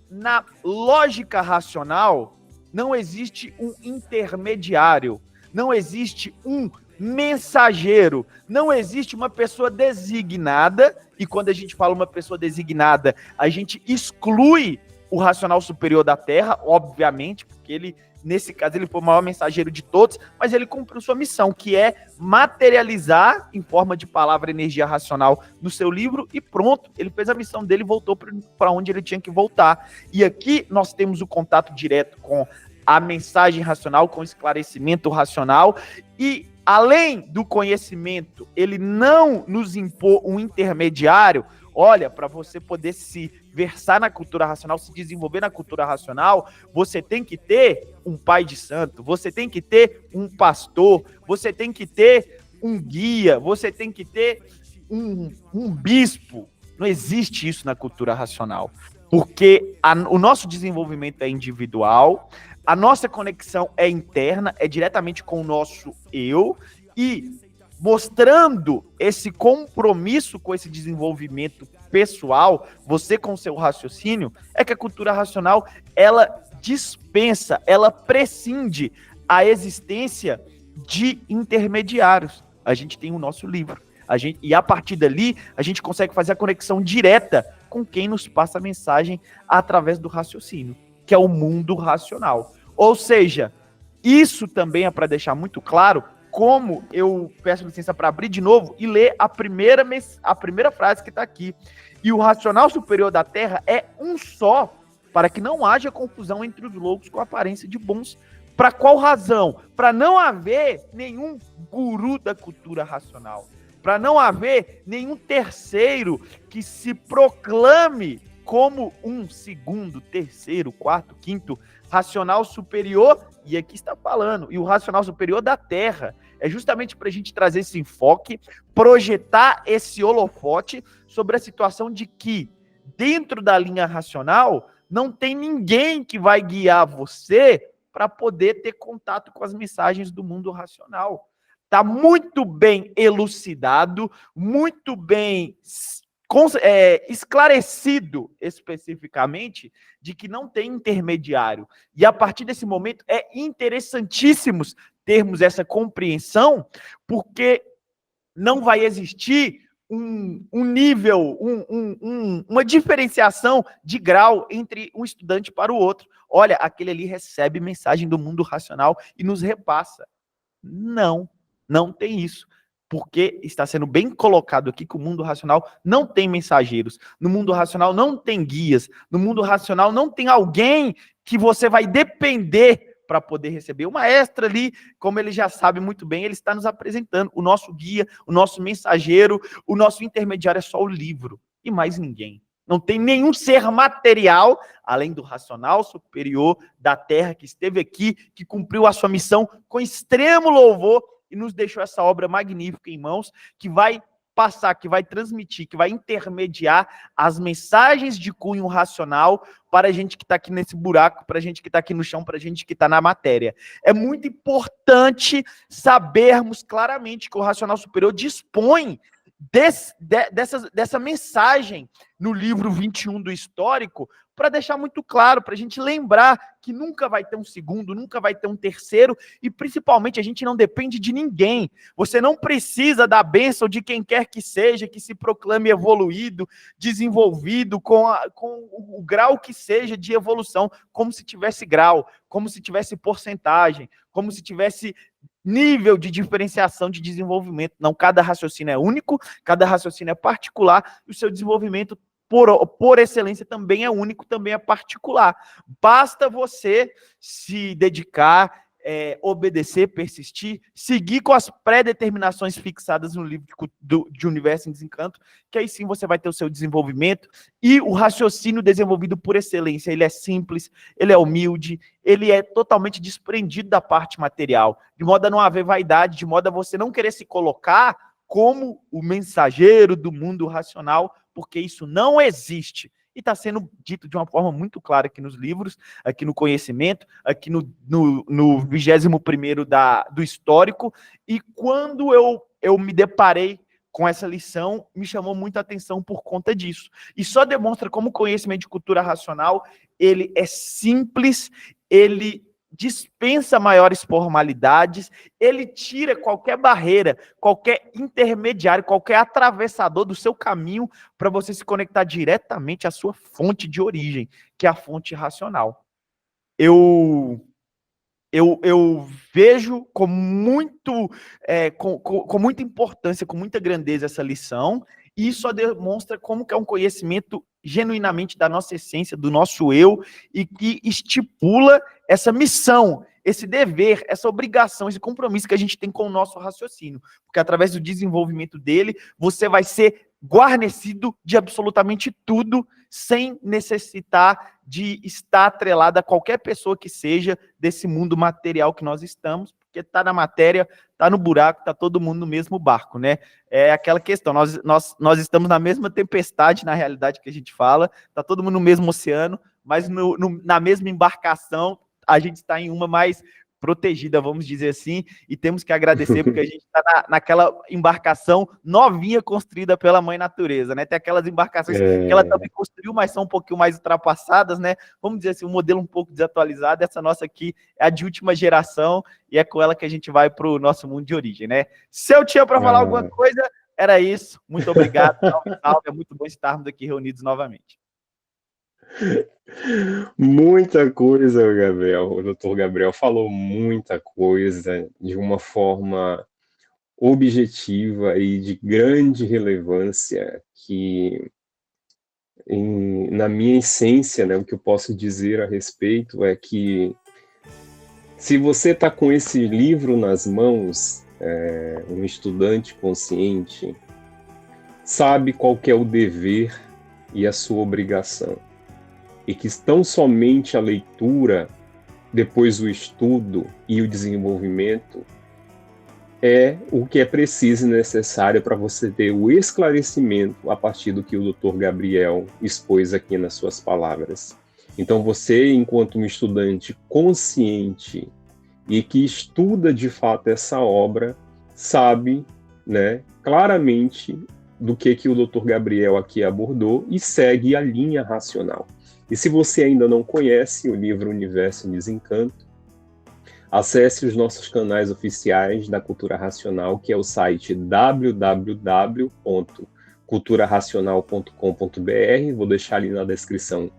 na lógica racional não existe um intermediário, não existe um mensageiro, não existe uma pessoa designada, e quando a gente fala uma pessoa designada, a gente exclui o racional superior da Terra, obviamente, porque ele, nesse caso, ele foi o maior mensageiro de todos, mas ele cumpriu sua missão, que é materializar em forma de palavra energia racional no seu livro e pronto, ele fez a missão dele e voltou para onde ele tinha que voltar. E aqui nós temos o contato direto com a mensagem racional, com o esclarecimento racional e, além do conhecimento, ele não nos impor um intermediário. Olha, para você poder se versar na cultura racional, se desenvolver na cultura racional, você tem que ter um pai de santo, você tem que ter um pastor, você tem que ter um guia, você tem que ter um bispo. Não existe isso na cultura racional, porque o nosso desenvolvimento é individual, a nossa conexão é interna, é diretamente com o nosso eu, e mostrando esse compromisso com esse desenvolvimento pessoal, você com o seu raciocínio, é que a cultura racional, ela dispensa, ela prescinde a existência de intermediários. A gente tem o nosso livro, e a partir dali, a gente consegue fazer a conexão direta com quem nos passa a mensagem através do raciocínio, que é o mundo racional. Ou seja, isso também é para deixar muito claro, como eu peço licença para abrir de novo e ler a primeira frase que está aqui. E o racional superior da Terra é um só, para que não haja confusão entre os loucos com aparência de bons. Para qual razão? Para não haver nenhum guru da cultura racional. Para não haver nenhum terceiro que se proclame como um segundo, terceiro, quarto, quinto racional superior, e aqui está falando, e o racional superior da Terra. É justamente para a gente trazer esse enfoque, projetar esse holofote sobre a situação de que, dentro da linha racional, não tem ninguém que vai guiar você para poder ter contato com as mensagens do mundo racional. Está muito bem elucidado, muito bem esclarecido especificamente de que não tem intermediário. E a partir desse momento é interessantíssimo termos essa compreensão, porque não vai existir um nível, uma diferenciação de grau entre um estudante para o outro. Olha, aquele ali recebe mensagem do mundo racional e nos repassa. Não tem isso. Porque está sendo bem colocado aqui que o mundo racional não tem mensageiros. No mundo racional não tem guias. No mundo racional não tem alguém que você vai depender para poder receber. O maestro ali, como ele já sabe muito bem, ele está nos apresentando. O nosso guia, o nosso mensageiro, o nosso intermediário é só o livro e mais ninguém. Não tem nenhum ser material, além do racional superior da Terra, que esteve aqui, que cumpriu a sua missão com extremo louvor e nos deixou essa obra magnífica em mãos, que vai passar, que vai transmitir, que vai intermediar as mensagens de cunho racional para a gente que está aqui nesse buraco, para a gente que está aqui no chão, para a gente que está na matéria. É muito importante sabermos claramente que o racional superior dispõe dessa mensagem no livro 21 do Histórico, para deixar muito claro, para a gente lembrar que nunca vai ter um segundo, nunca vai ter um terceiro, e principalmente a gente não depende de ninguém. Você não precisa da bênção de quem quer que seja, que se proclame evoluído, desenvolvido, com o grau que seja de evolução, como se tivesse grau, como se tivesse porcentagem, como se tivesse nível de diferenciação de desenvolvimento. Não, cada raciocínio é único, cada raciocínio é particular, e o seu desenvolvimento por excelência também é único, também é particular. Basta você se dedicar, obedecer, persistir, seguir com as pré-determinações fixadas no livro de Universo em Desencanto, que aí sim você vai ter o seu desenvolvimento, e o raciocínio desenvolvido por excelência, ele é simples, ele é humilde, ele é totalmente desprendido da parte material, de modo a não haver vaidade, de modo a você não querer se colocar como o mensageiro do mundo racional, porque isso não existe. E está sendo dito de uma forma muito clara aqui nos livros, aqui no conhecimento, aqui no 21º do Histórico. E quando eu me deparei com essa lição, me chamou muita atenção por conta disso. E só demonstra como o conhecimento de cultura racional, ele é simples, ele dispensa maiores formalidades, ele tira qualquer barreira, qualquer intermediário, qualquer atravessador do seu caminho para você se conectar diretamente à sua fonte de origem, que é a fonte racional. Eu vejo com muita importância, com muita grandeza essa lição, e isso só demonstra como que é um conhecimento genuinamente da nossa essência, do nosso eu, e que estipula essa missão, esse dever, essa obrigação, esse compromisso que a gente tem com o nosso raciocínio. Porque através do desenvolvimento dele, você vai ser guarnecido de absolutamente tudo, sem necessitar de estar atrelado a qualquer pessoa que seja desse mundo material que nós estamos, porque está na matéria, está no buraco, está todo mundo no mesmo barco, né? É aquela questão, nós estamos na mesma tempestade, na realidade que a gente fala, está todo mundo no mesmo oceano, mas na mesma embarcação, a gente está em uma mais protegida, vamos dizer assim, e temos que agradecer porque a gente está naquela embarcação novinha construída pela mãe natureza, né? Tem aquelas embarcações que ela também construiu, mas são um pouquinho mais ultrapassadas, né? Vamos dizer assim, um modelo um pouco desatualizado. Essa nossa aqui é a de última geração e é com ela que a gente vai para o nosso mundo de origem, né? Se eu tinha para falar alguma coisa, era isso. Muito obrigado. Salve, salve. É muito bom estarmos aqui reunidos novamente. Muita coisa, Gabriel. O doutor Gabriel falou muita coisa de uma forma objetiva e de grande relevância que, na minha essência, né, o que eu posso dizer a respeito é que se você está com esse livro nas mãos, um estudante consciente sabe qual que é o dever e a sua obrigação. E que tão somente a leitura, depois o estudo e o desenvolvimento é o que é preciso e necessário para você ter o esclarecimento a partir do que o Dr. Gabriel expôs aqui nas suas palavras. Então você, enquanto um estudante consciente e que estuda de fato essa obra, sabe, né, claramente do que o Dr. Gabriel aqui abordou e segue a linha racional. E se você ainda não conhece o livro Universo em Desencanto, Acesse os canais oficiais da Cultura Racional, que é o site www.culturaracional.com.br. Vou deixar ali na descrição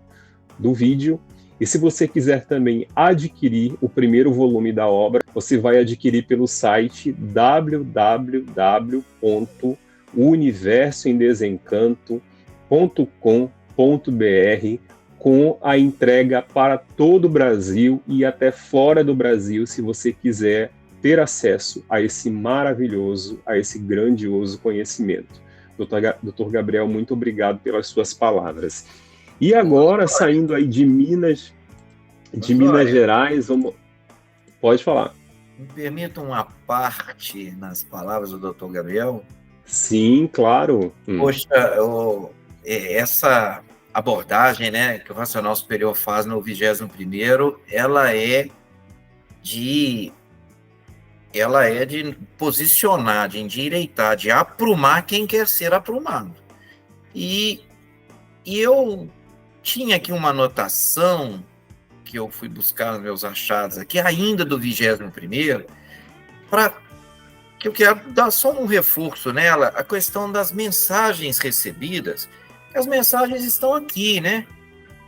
do vídeo. E se você quiser também adquirir o primeiro volume da obra, você vai adquirir pelo site www.universoemdesencanto.com.br, com a entrega para todo o Brasil e até fora do Brasil, se você quiser ter acesso a esse maravilhoso, a esse grandioso conhecimento. Dr. Gabriel, muito obrigado pelas suas palavras. E agora, saindo aí de Minas Gerais, pode falar. Me permita uma parte nas palavras do Dr. Gabriel? Sim, claro. Poxa, essa abordagem, né, que o Racional Superior faz no 21º, ela é de posicionar, de endireitar, de aprumar quem quer ser aprumado. E eu tinha aqui uma anotação que eu fui buscar nos meus achados aqui, ainda do 21º, que eu quero dar só um reforço nela, a questão das mensagens recebidas. As mensagens estão aqui, né?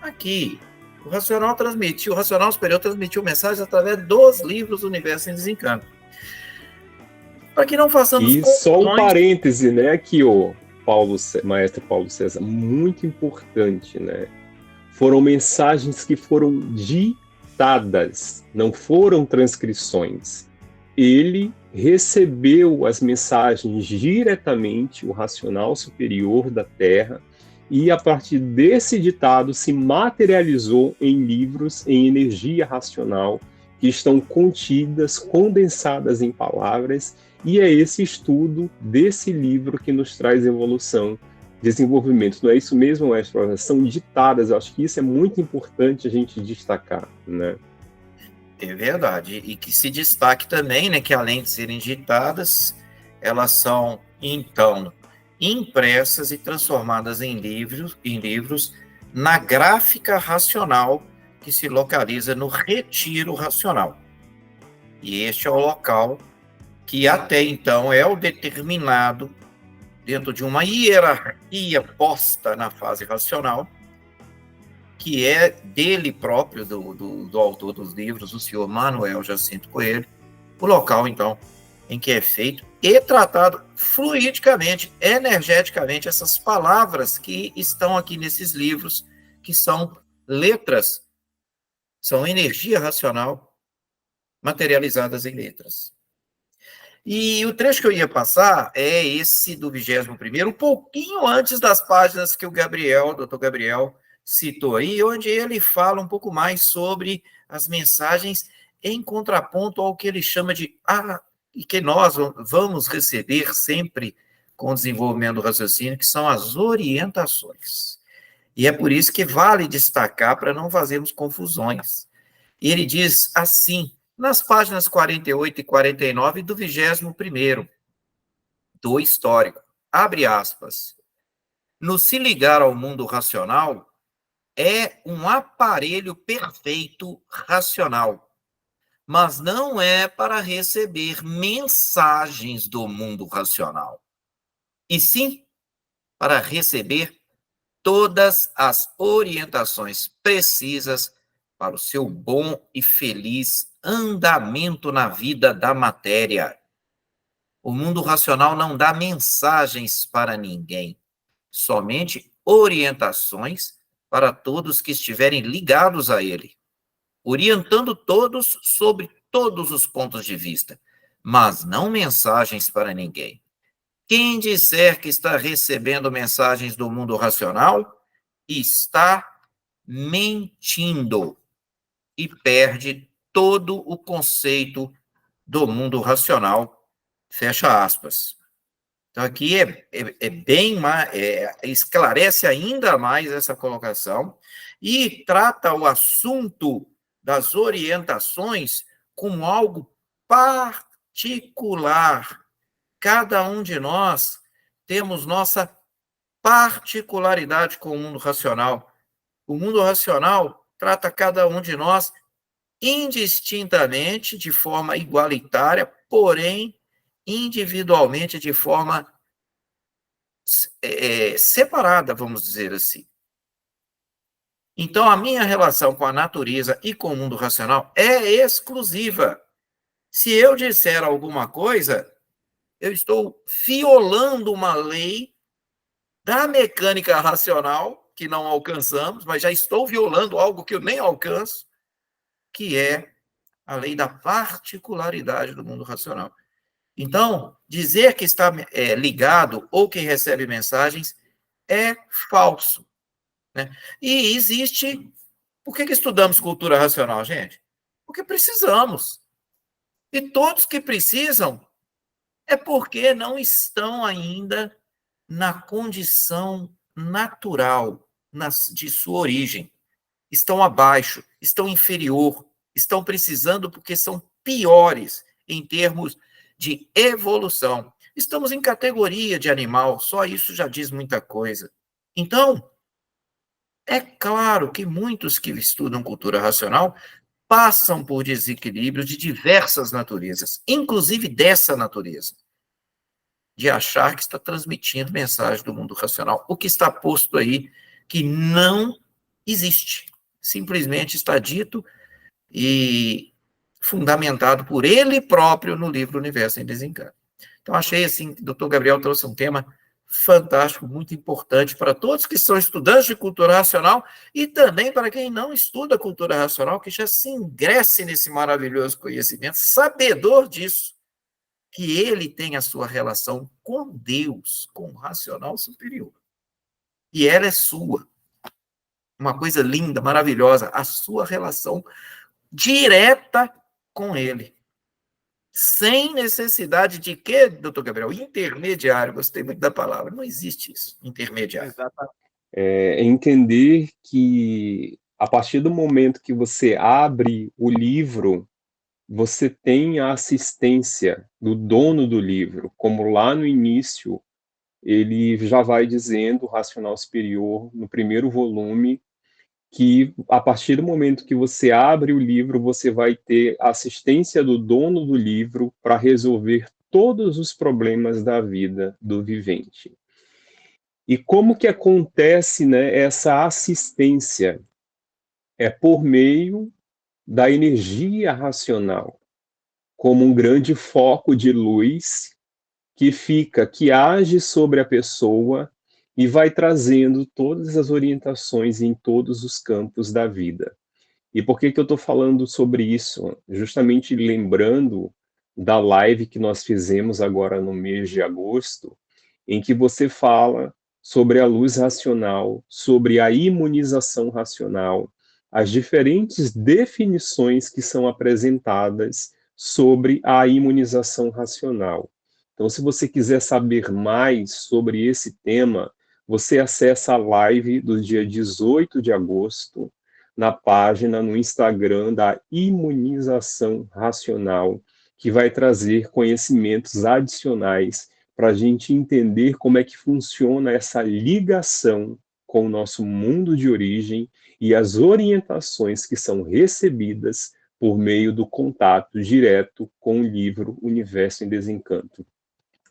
Aqui. O Racional Superior transmitiu mensagens através dos livros Universo em Desencanto. Para que não façamos confusões. E só um parêntese, né, aqui, Maestro Paulo César, muito importante, né? Foram mensagens que foram ditadas, não foram transcrições. Ele recebeu as mensagens diretamente, o Racional Superior da Terra, e a partir desse ditado se materializou em livros em energia racional, que estão contidas, condensadas em palavras, e é esse estudo desse livro que nos traz evolução, desenvolvimento. Não é isso mesmo, Maestro? São ditadas, eu acho que isso é muito importante a gente destacar, né? É verdade, e que se destaque também, né, que além de serem ditadas, elas são, então, impressas e transformadas em livros na gráfica racional que se localiza no Retiro Racional. E este é o local que até então é o determinado dentro de uma hierarquia posta na fase racional, que é dele próprio, do autor dos livros, o senhor Manuel Jacinto Coelho, o local, então, em que é feito e tratado fluidicamente, energeticamente, essas palavras que estão aqui nesses livros, que são letras, são energia racional materializadas em letras. E o trecho que eu ia passar é esse do 21º, um pouquinho antes das páginas que o Dr. Gabriel citou aí, onde ele fala um pouco mais sobre as mensagens em contraponto ao que ele chama de e que nós vamos receber sempre com o desenvolvimento do raciocínio, que são as orientações. E é por isso que vale destacar para não fazermos confusões. E ele diz assim, nas páginas 48 e 49 do 21º, do histórico, abre aspas, no se ligar ao mundo racional, é um aparelho perfeito racional, mas não é para receber mensagens do mundo racional, e sim para receber todas as orientações precisas para o seu bom e feliz andamento na vida da matéria. O mundo racional não dá mensagens para ninguém, somente orientações para todos que estiverem ligados a ele, orientando todos sobre todos os pontos de vista, mas não mensagens para ninguém. Quem disser que está recebendo mensagens do mundo racional, está mentindo e perde todo o conceito do mundo racional, fecha aspas. Então, aqui esclarece ainda mais essa colocação e trata o assunto das orientações como algo particular. Cada um de nós temos nossa particularidade com o mundo racional. O mundo racional trata cada um de nós indistintamente, de forma igualitária, porém, individualmente, de forma separada, vamos dizer assim. Então, a minha relação com a natureza e com o mundo racional é exclusiva. Se eu disser alguma coisa, eu estou violando uma lei da mecânica racional, que não alcançamos, mas já estou violando algo que eu nem alcanço, que é a lei da particularidade do mundo racional. Então, dizer que está ligado ou que recebe mensagens é falso, né? E existe... Por que estudamos cultura racional, gente? Porque precisamos. E todos que precisam é porque não estão ainda na condição natural de sua origem. Estão abaixo, estão inferior, estão precisando porque são piores em termos de evolução. Estamos em categoria de animal, só isso já diz muita coisa. Então, é claro que muitos que estudam cultura racional passam por desequilíbrios de diversas naturezas, inclusive dessa natureza, de achar que está transmitindo mensagem do mundo racional, o que está posto aí que não existe. Simplesmente está dito e fundamentado por ele próprio no livro Universo em Desencanto. Então, achei assim que o Dr. Gabriel trouxe um tema fantástico, muito importante para todos que são estudantes de cultura racional e também para quem não estuda cultura racional, que já se ingresse nesse maravilhoso conhecimento, sabedor disso, que ele tem a sua relação com Deus, com o racional superior. E ela é sua. Uma coisa linda, maravilhosa, a sua relação direta com ele. Sem necessidade de quê, doutor Gabriel? Intermediário, gostei muito da palavra. Não existe isso, intermediário. Exatamente. É entender que a partir do momento que você abre o livro, você tem a assistência do dono do livro, como lá no início ele já vai dizendo, o Racional Superior, no primeiro volume, que a partir do momento que você abre o livro, você vai ter a assistência do dono do livro para resolver todos os problemas da vida do vivente. E como que acontece, né, essa assistência? É por meio da energia racional, como um grande foco de luz que age sobre a pessoa e vai trazendo todas as orientações em todos os campos da vida. E por que eu estou falando sobre isso? Justamente lembrando da live que nós fizemos agora no mês de agosto, em que você fala sobre a luz racional, sobre a imunização racional, as diferentes definições que são apresentadas sobre a imunização racional. Então, se você quiser saber mais sobre esse tema, você acessa a live do dia 18 de agosto, na página no Instagram da Imunização Racional, que vai trazer conhecimentos adicionais para a gente entender como é que funciona essa ligação com o nosso mundo de origem e as orientações que são recebidas por meio do contato direto com o livro Universo em Desencanto.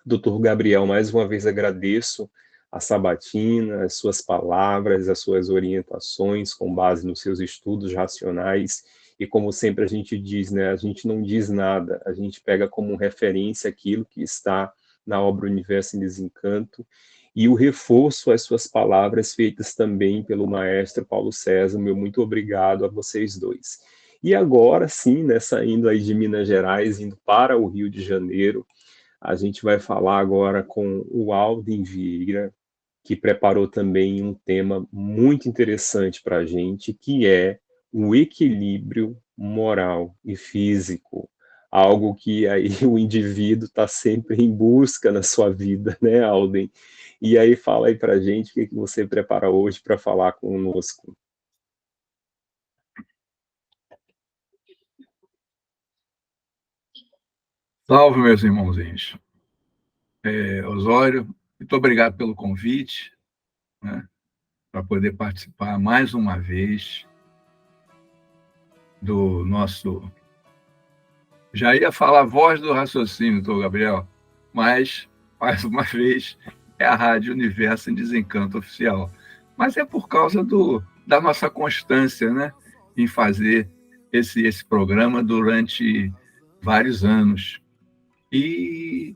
Dr. Gabriel, mais uma vez agradeço a sabatina, as suas palavras, as suas orientações com base nos seus estudos racionais. E como sempre a gente diz, né, a gente não diz nada, a gente pega como referência aquilo que está na obra Universo em Desencanto, e o reforço às suas palavras feitas também pelo maestro Paulo César. Meu muito obrigado a vocês dois. E agora sim, né, saindo aí de Minas Gerais, indo para o Rio de Janeiro, a gente vai falar agora com o Alden Vieira, que preparou também um tema muito interessante para a gente, que é o equilíbrio moral e físico, algo que aí o indivíduo está sempre em busca na sua vida, né, Alden? E aí fala aí para a gente o que você prepara hoje para falar conosco. Salve, meus irmãozinhos. Osório, muito obrigado pelo convite, né, para poder participar mais uma vez do nosso... Já ia falar voz do raciocínio, doutor Gabriel, mas, mais uma vez, é a Rádio Universo em Desencanto Oficial. Mas é por causa da nossa constância, né, em fazer esse programa durante vários anos. E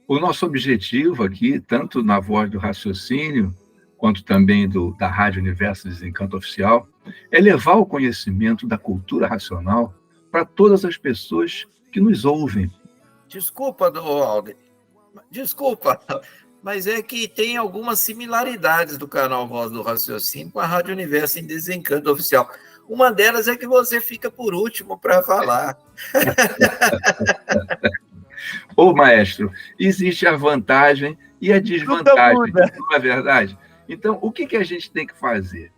o nosso objetivo aqui, tanto na Voz do Raciocínio, quanto também da Rádio Universo Desencanto Oficial, é levar o conhecimento da cultura racional para todas as pessoas que nos ouvem. Desculpa, Alder. Desculpa, mas é que tem algumas similaridades do canal Voz do Raciocínio com a Rádio Universo em Desencanto Oficial. Uma delas é que você fica por último para falar. Ô, maestro, existe a vantagem e a desvantagem, não é verdade? Então, o que a gente tem que fazer?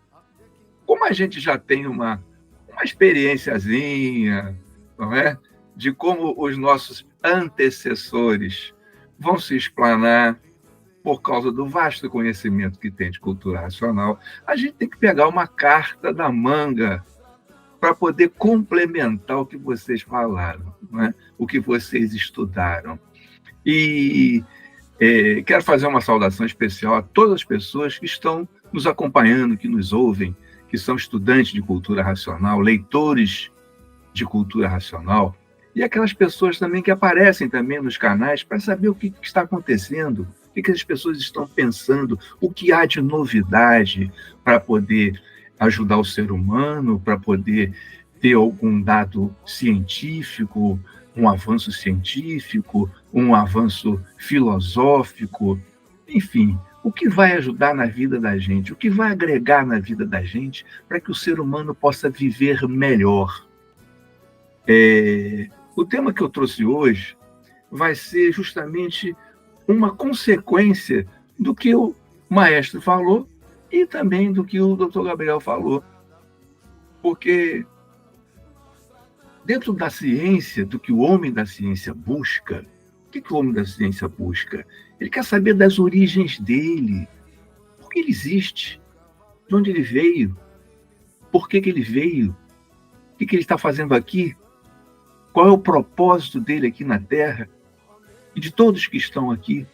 Como a gente já tem uma experiênciazinha, não é? De como os nossos antecessores vão se explanar por causa do vasto conhecimento que tem de cultura racional, a gente tem que pegar uma carta da manga para poder complementar o que vocês falaram, não é? O que vocês estudaram. E quero fazer uma saudação especial a todas as pessoas que estão nos acompanhando, que nos ouvem, que são estudantes de cultura racional, leitores de cultura racional, e aquelas pessoas também que aparecem também nos canais para saber o que está acontecendo, o que as pessoas estão pensando, o que há de novidade para poder ajudar o ser humano, para poder ter algum dado científico, um avanço científico, um avanço filosófico, enfim, o que vai ajudar na vida da gente, o que vai agregar na vida da gente para que o ser humano possa viver melhor. O tema que eu trouxe hoje vai ser justamente uma consequência do que o maestro falou e também do que o doutor Gabriel falou. Porque dentro da ciência, do que o homem da ciência busca, o que o homem da ciência busca? Ele quer saber das origens dele, por que ele existe, de onde ele veio, por que ele veio, o que ele está fazendo aqui, qual é o propósito dele aqui na Terra, e de todos que estão aqui,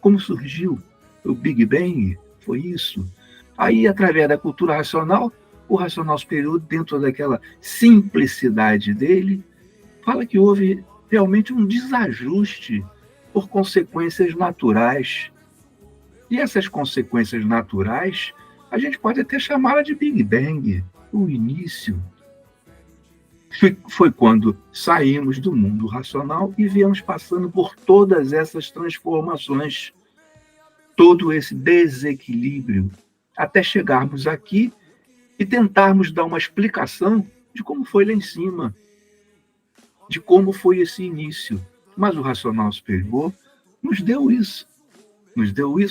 como surgiu o Big Bang, foi isso. Aí, através da cultura racional, o racional superior, dentro daquela simplicidade dele, fala que houve realmente um desajuste por consequências naturais. E essas consequências naturais, a gente pode até chamá-la de Big Bang, o início. Foi quando saímos do mundo racional e viemos passando por todas essas transformações, todo esse desequilíbrio, até chegarmos aqui e tentarmos dar uma explicação de como foi lá em cima, de como foi esse início. Mas o racional superior nos deu isso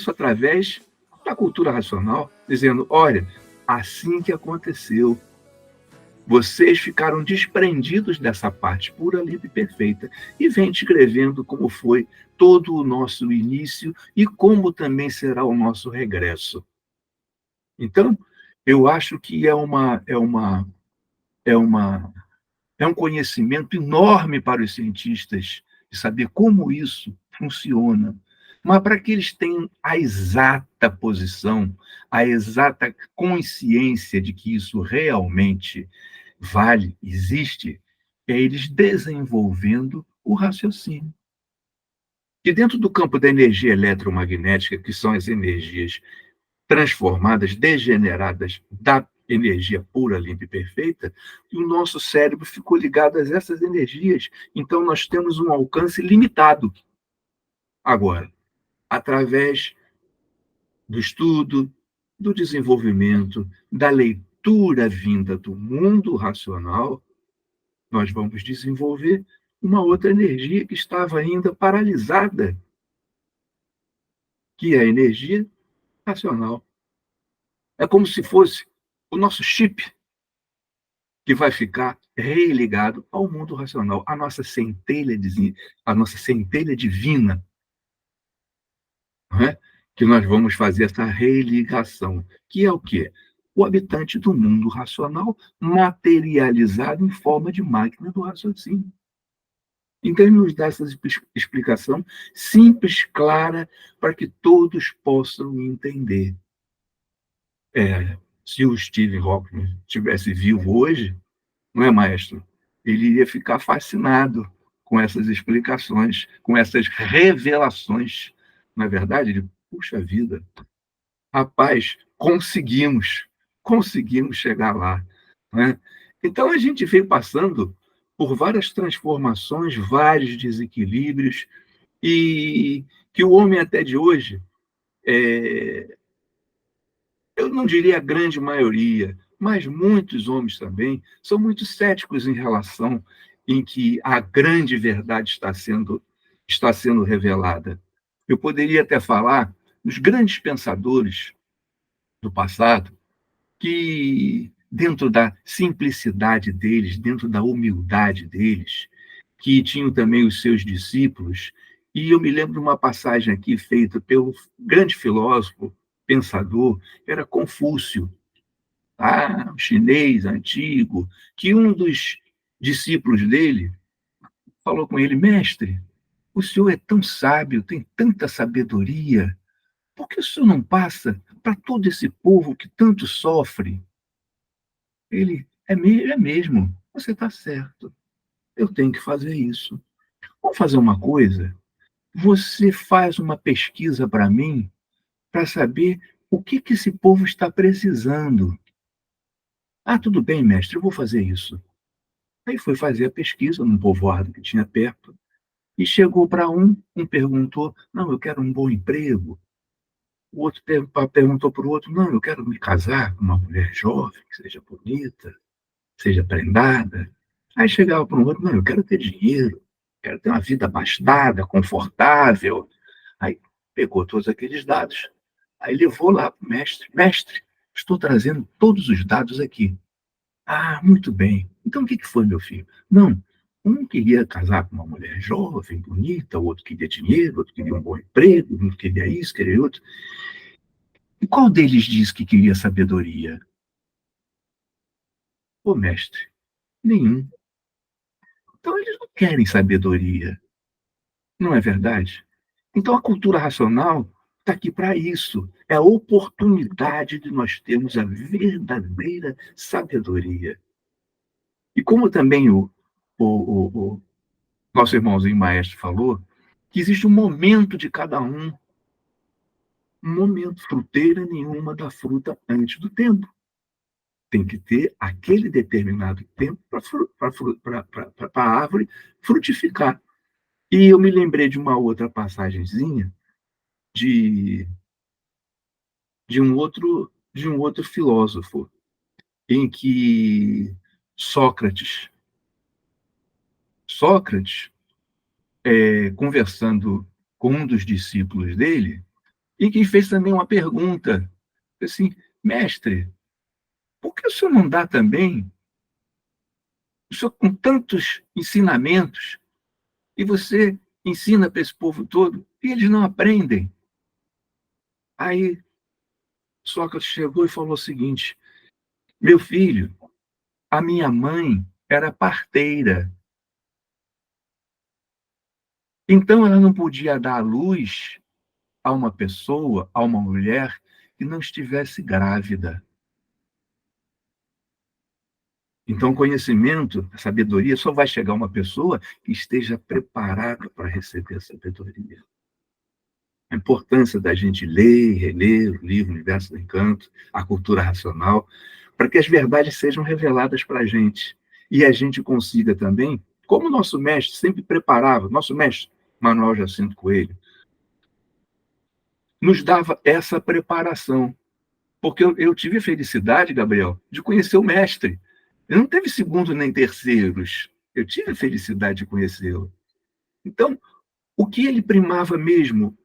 através da cultura racional, dizendo, olha, assim que aconteceu, vocês ficaram desprendidos dessa parte pura, limpa e perfeita, e vem descrevendo como foi todo o nosso início e como também será o nosso regresso. Então, eu acho que é um conhecimento enorme para os cientistas de saber como isso funciona. Mas para que eles tenham a exata posição, a exata consciência de que isso realmente vale, existe, é eles desenvolvendo o raciocínio. E dentro do campo da energia eletromagnética, que são as energias transformadas, degeneradas da energia pura, limpa e perfeita, e o nosso cérebro ficou ligado a essas energias. Então, nós temos um alcance limitado. Agora, através do estudo, do desenvolvimento, da leitura vinda do mundo racional, nós vamos desenvolver uma outra energia que estava ainda paralisada, que é a energia racional. É como se fosse o nosso chip que vai ficar religado ao mundo racional, a nossa centelha divina, não é? Que nós vamos fazer essa religação, que é o quê? o habitante do mundo racional materializado em forma de máquina do raciocínio. Então, ele nos dá essa explicação simples, clara, para que todos possam entender. Se o Stephen Hawking estivesse vivo hoje, não é, maestro? Ele iria ficar fascinado com essas explicações, com essas revelações. Na é verdade, ele, puxa vida, rapaz, conseguimos chegar lá. Né? Então, a gente veio passando por várias transformações, vários desequilíbrios, e que o homem até de hoje, eu não diria a grande maioria, mas muitos homens também são muito céticos em relação em que a grande verdade está sendo revelada. Eu poderia até falar dos grandes pensadores do passado, que dentro da simplicidade deles, dentro da humildade deles, que tinham também os seus discípulos, e eu me lembro de uma passagem aqui feita pelo grande filósofo, pensador, era Confúcio, um chinês antigo, que um dos discípulos dele falou com ele: mestre, o senhor é tão sábio, tem tanta sabedoria, por que o senhor não passa para todo esse povo que tanto sofre? Ele, é mesmo, você está certo, eu tenho que fazer isso. Vamos fazer uma coisa? Você faz uma pesquisa para mim, para saber o que esse povo está precisando. Tudo bem, mestre, eu vou fazer isso. Aí foi fazer a pesquisa num povoado que tinha perto, e chegou para um perguntou: não, eu quero um bom emprego. O outro perguntou para o outro: não, eu quero me casar com uma mulher jovem, que seja bonita, seja prendada. Aí chegava para um outro: não, eu quero ter dinheiro, quero ter uma vida abastada, confortável. Aí pegou todos aqueles dados, aí levou lá para o mestre: mestre, estou trazendo todos os dados aqui. Muito bem. Então o que foi, meu filho? Não, um queria casar com uma mulher jovem, bonita, o outro queria dinheiro, o outro queria um bom emprego, um queria isso, queria outro. E qual deles disse que queria sabedoria? Ô, mestre, nenhum. Então eles não querem sabedoria, não é verdade? Então a cultura racional está aqui para isso. É a oportunidade de nós termos a verdadeira sabedoria. E como também o nosso irmãozinho maestro falou, que existe um momento de cada um momento. Fruteira nenhuma dá fruta antes do tempo. Tem que ter aquele determinado tempo para a árvore frutificar. E eu me lembrei de uma outra passagenzinha de um outro filósofo, em que Sócrates, conversando com um dos discípulos dele, e que fez também uma pergunta, assim: mestre, por que o senhor não dá também, o senhor com tantos ensinamentos, e você ensina para esse povo todo, e eles não aprendem? Aí Sócrates chegou e falou o seguinte: meu filho, a minha mãe era parteira, então ela não podia dar luz a uma pessoa, a uma mulher que não estivesse grávida. Então, o conhecimento, a sabedoria, só vai chegar a uma pessoa que esteja preparada para receber a sabedoria. A importância da gente ler e reler o livro Universo do Encanto, a cultura racional, para que as verdades sejam reveladas para a gente. E a gente consiga também, como o nosso mestre sempre preparava, nosso mestre Manuel Jacinto Coelho, nos dava essa preparação. Porque eu tive a felicidade, Gabriel, de conhecer o mestre. Eu não teve segundo nem terceiros. Eu tive a felicidade de conhecê-lo. Então, o que ele primava mesmo?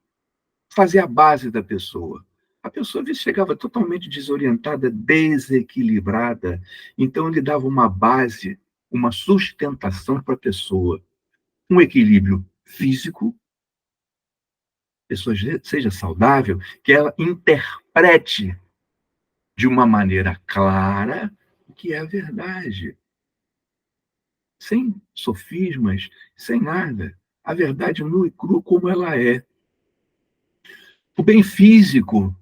Fazer a base da pessoa. A pessoa, às vezes, chegava totalmente desorientada, desequilibrada. Então, ele dava uma base, uma sustentação para a pessoa. Um equilíbrio físico, a pessoa seja saudável, que ela interprete de uma maneira clara o que é a verdade, sem sofismas, sem nada. A verdade nua e crua como ela é. O bem físico,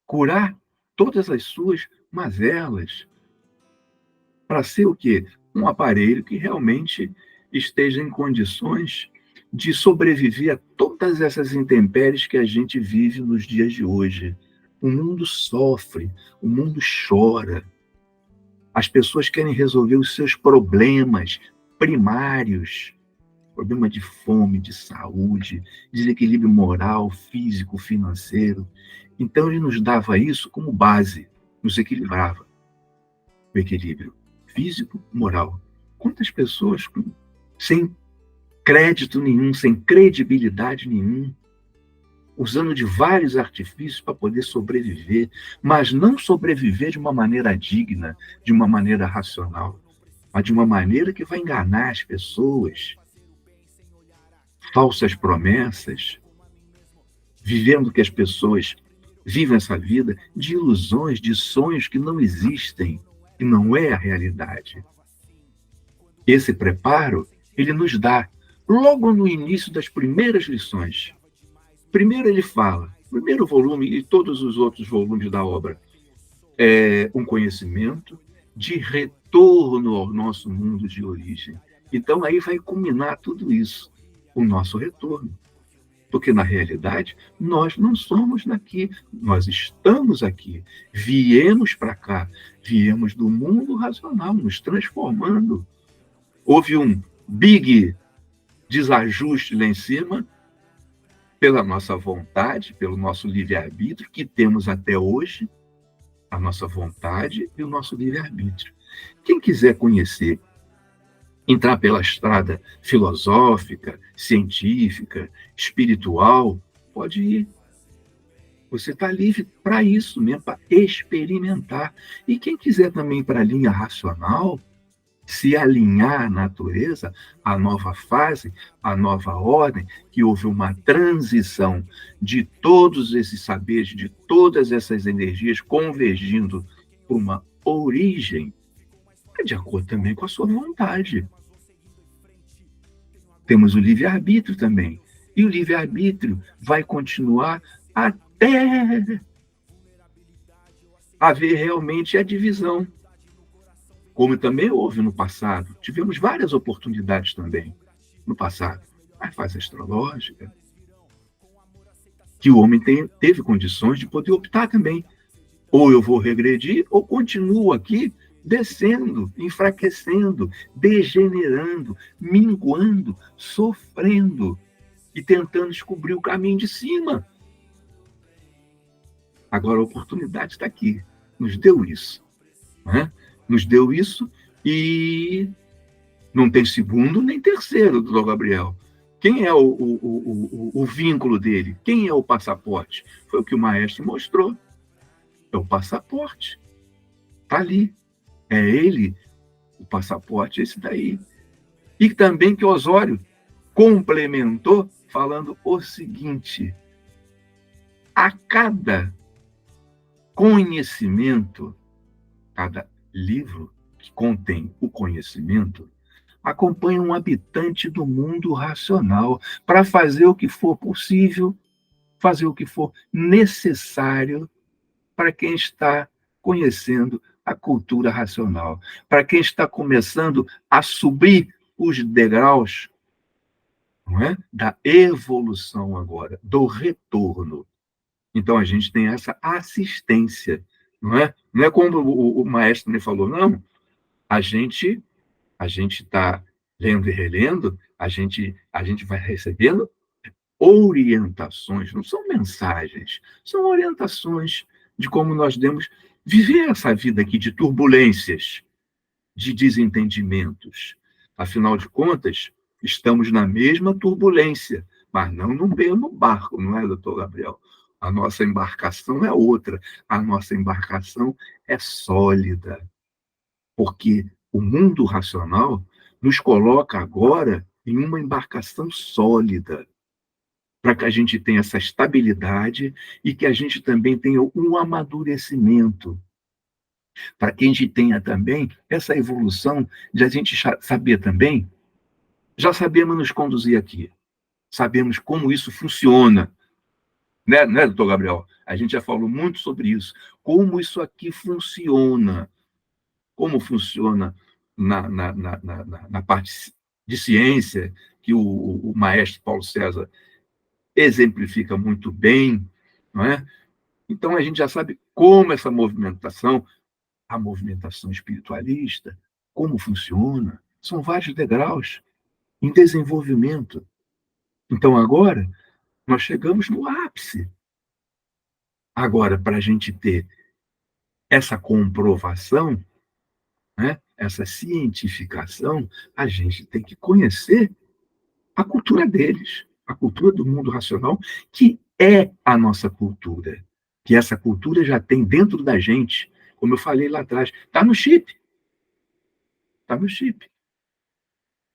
curar todas as suas mazelas, para ser o quê? Um aparelho que realmente esteja em condições de sobreviver a todas essas intempéries que a gente vive nos dias de hoje. O mundo sofre, o mundo chora. As pessoas querem resolver os seus problemas primários, problema de fome, de saúde, desequilíbrio moral, físico, financeiro. Então ele nos dava isso como base, nos equilibrava o equilíbrio físico, moral. Quantas pessoas sem crédito nenhum, sem credibilidade nenhuma, usando de vários artifícios para poder sobreviver, mas não sobreviver de uma maneira digna, de uma maneira racional, mas de uma maneira que vai enganar as pessoas, falsas promessas, vivendo que as pessoas vivem essa vida de ilusões, de sonhos que não existem, que não é a realidade. Esse preparo, ele nos dá logo no início das primeiras lições. Primeiro ele fala, primeiro volume e todos os outros volumes da obra, é um conhecimento de retorno ao nosso mundo de origem. Então aí vai culminar tudo isso, o nosso retorno. Porque, na realidade, nós não somos daqui, nós estamos aqui, viemos para cá, viemos do mundo racional, nos transformando. Houve um big desajuste lá em cima, pela nossa vontade, pelo nosso livre-arbítrio, que temos até hoje, a nossa vontade e o nosso livre-arbítrio. Quem quiser conhecer, entrar pela estrada filosófica, científica, espiritual, pode ir. Você está livre para isso mesmo, para experimentar. E quem quiser também ir para a linha racional, se alinhar à natureza, à nova fase, à nova ordem, que houve uma transição de todos esses saberes, de todas essas energias convergindo para uma origem, é de acordo também com a sua vontade. Temos o livre-arbítrio também. E o livre-arbítrio vai continuar até haver realmente a divisão. Como também houve no passado. Tivemos várias oportunidades também no passado. A fase astrológica, que o homem teve condições de poder optar também. Ou eu vou regredir, ou continuo aqui descendo, enfraquecendo, degenerando, minguando, sofrendo e tentando descobrir o caminho de cima. Agora a oportunidade está aqui. Nos deu isso. Né? Nos deu isso e não tem segundo nem terceiro, doutor Gabriel. Quem é o vínculo dele? Quem é o passaporte? Foi o que o maestro mostrou. É o passaporte. Está ali. É ele, o passaporte, esse daí. E também que Osório complementou falando o seguinte: a cada conhecimento, cada livro que contém o conhecimento, acompanha um habitante do mundo racional para fazer o que for possível, fazer o que for necessário para quem está conhecendo a cultura racional, para quem está começando a subir os degraus, não é? Da evolução agora, do retorno. Então a gente tem essa assistência, não é? Não é como o maestro me falou, não. A gente está lendo e relendo, a gente vai recebendo orientações, não são mensagens, são orientações de como nós devemos viver essa vida aqui de turbulências, de desentendimentos. Afinal de contas, estamos na mesma turbulência, mas não no mesmo barco, não é, doutor Gabriel? A nossa embarcação é outra. A nossa embarcação é sólida, porque o mundo racional nos coloca agora em uma embarcação sólida. para que a gente tenha essa estabilidade e que a gente também tenha um amadurecimento, para que a gente tenha também essa evolução de a gente saber também, já sabemos nos conduzir aqui, sabemos como isso funciona, né, doutor Gabriel? A gente já falou muito sobre isso, como isso aqui funciona, como funciona na parte de ciência, que o maestro Paulo César exemplifica muito bem, não é? Então, a gente já sabe como essa movimentação, a movimentação espiritualista, como funciona. São vários degraus em desenvolvimento. Então, agora, nós chegamos no ápice. Agora, para a gente ter essa comprovação, né, essa cientificação, a gente tem que conhecer a cultura deles, a cultura do mundo racional, que é a nossa cultura, que essa cultura já tem dentro da gente, como eu falei lá atrás, está no chip, está no chip,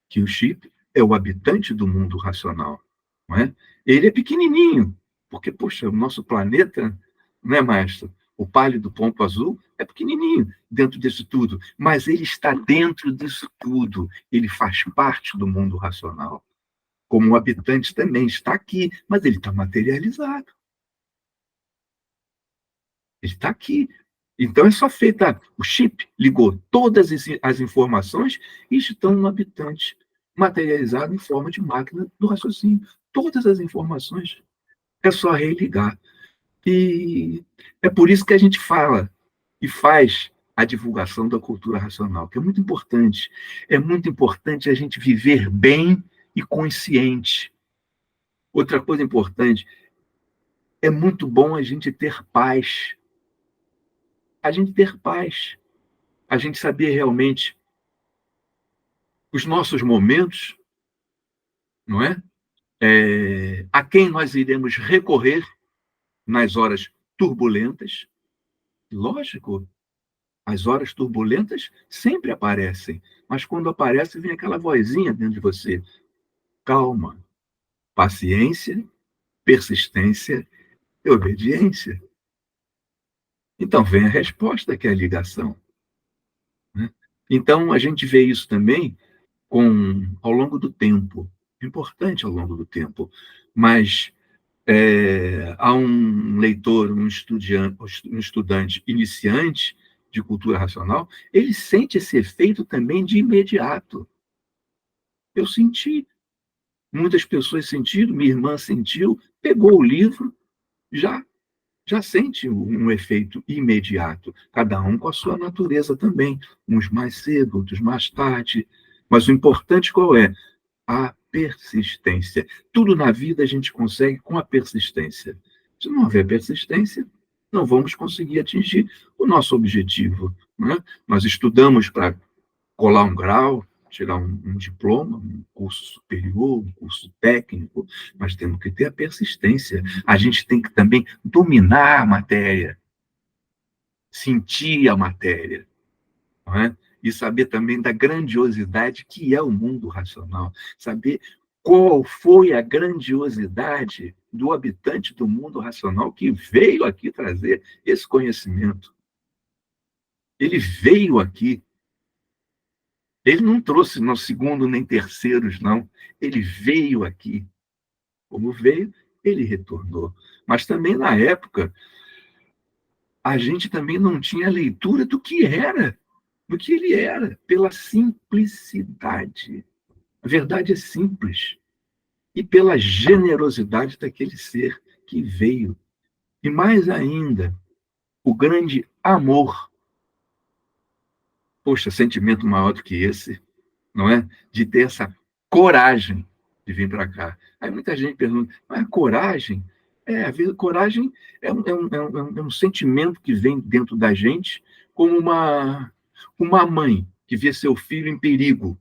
que o chip é o habitante do mundo racional, não é? Ele é pequenininho, porque, poxa, o nosso planeta, não é, maestro? O pálido ponto azul é pequenininho dentro disso tudo, mas ele está dentro disso tudo, ele faz parte do mundo racional. Como o habitante também está aqui, mas ele está materializado. Ele está aqui. Então é só feita. O chip ligou todas as informações e estão no habitante, materializado em forma de máquina do raciocínio. Todas as informações. É só religar. E é por isso que a gente fala e faz a divulgação da cultura racional, que é muito importante. É muito importante a gente viver bem e consciente. Outra coisa importante, é muito bom a gente ter paz. A gente ter paz. A gente saber realmente os nossos momentos, não é? A quem nós iremos recorrer nas horas turbulentas. Lógico, as horas turbulentas sempre aparecem, mas quando aparece, vem aquela vozinha dentro de você. Calma, paciência, persistência e obediência. Então vem a resposta, que é a ligação. Né? Então, a gente vê isso também ao longo do tempo. É importante ao longo do tempo. Mas há um leitor, um estudante iniciante de cultura racional, ele sente esse efeito também de imediato. Eu senti. Muitas pessoas sentiram, minha irmã sentiu, pegou o livro, já sente um efeito imediato, cada um com a sua natureza também, uns mais cedo, outros mais tarde, mas o importante qual é? A persistência. Tudo na vida a gente consegue com a persistência. Se não houver persistência, não vamos conseguir atingir o nosso objetivo. Né? Nós estudamos para colar um grau, tirar um diploma, um curso superior, um curso técnico, mas temos que ter a persistência. A gente tem que também dominar a matéria, sentir a matéria, não é? E saber também da grandiosidade que é o mundo racional, saber qual foi a grandiosidade do habitante do mundo racional que veio aqui trazer esse conhecimento. Ele veio aqui. Ele não trouxe no segundo nem terceiros, não. Ele veio aqui. Como veio, ele retornou. Mas também, na época, a gente também não tinha leitura do que era, do que ele era, pela simplicidade. A verdade é simples. E pela generosidade daquele ser que veio. E mais ainda, o grande amor. Poxa, sentimento maior do que esse, não é? De ter essa coragem de vir para cá. Aí muita gente pergunta, mas a coragem? Coragem é um sentimento que vem dentro da gente como uma mãe que vê seu filho em perigo,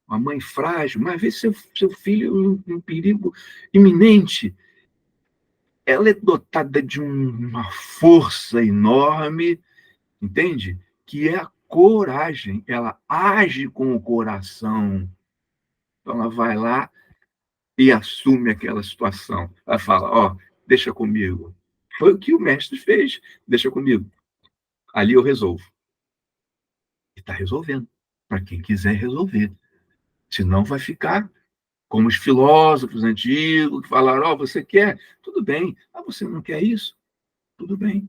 uma mãe frágil, mas vê seu filho em perigo iminente. Ela é dotada de uma força enorme, entende? Que é a coragem. Ela age com o coração. Então, ela vai lá e assume aquela situação. Ela fala, ó, deixa comigo. Foi o que o mestre fez, deixa comigo. Ali eu resolvo. E está resolvendo, para quem quiser resolver. Senão vai ficar como os filósofos antigos que falaram, ó, você quer? Tudo bem. Ah, você não quer isso? Tudo bem.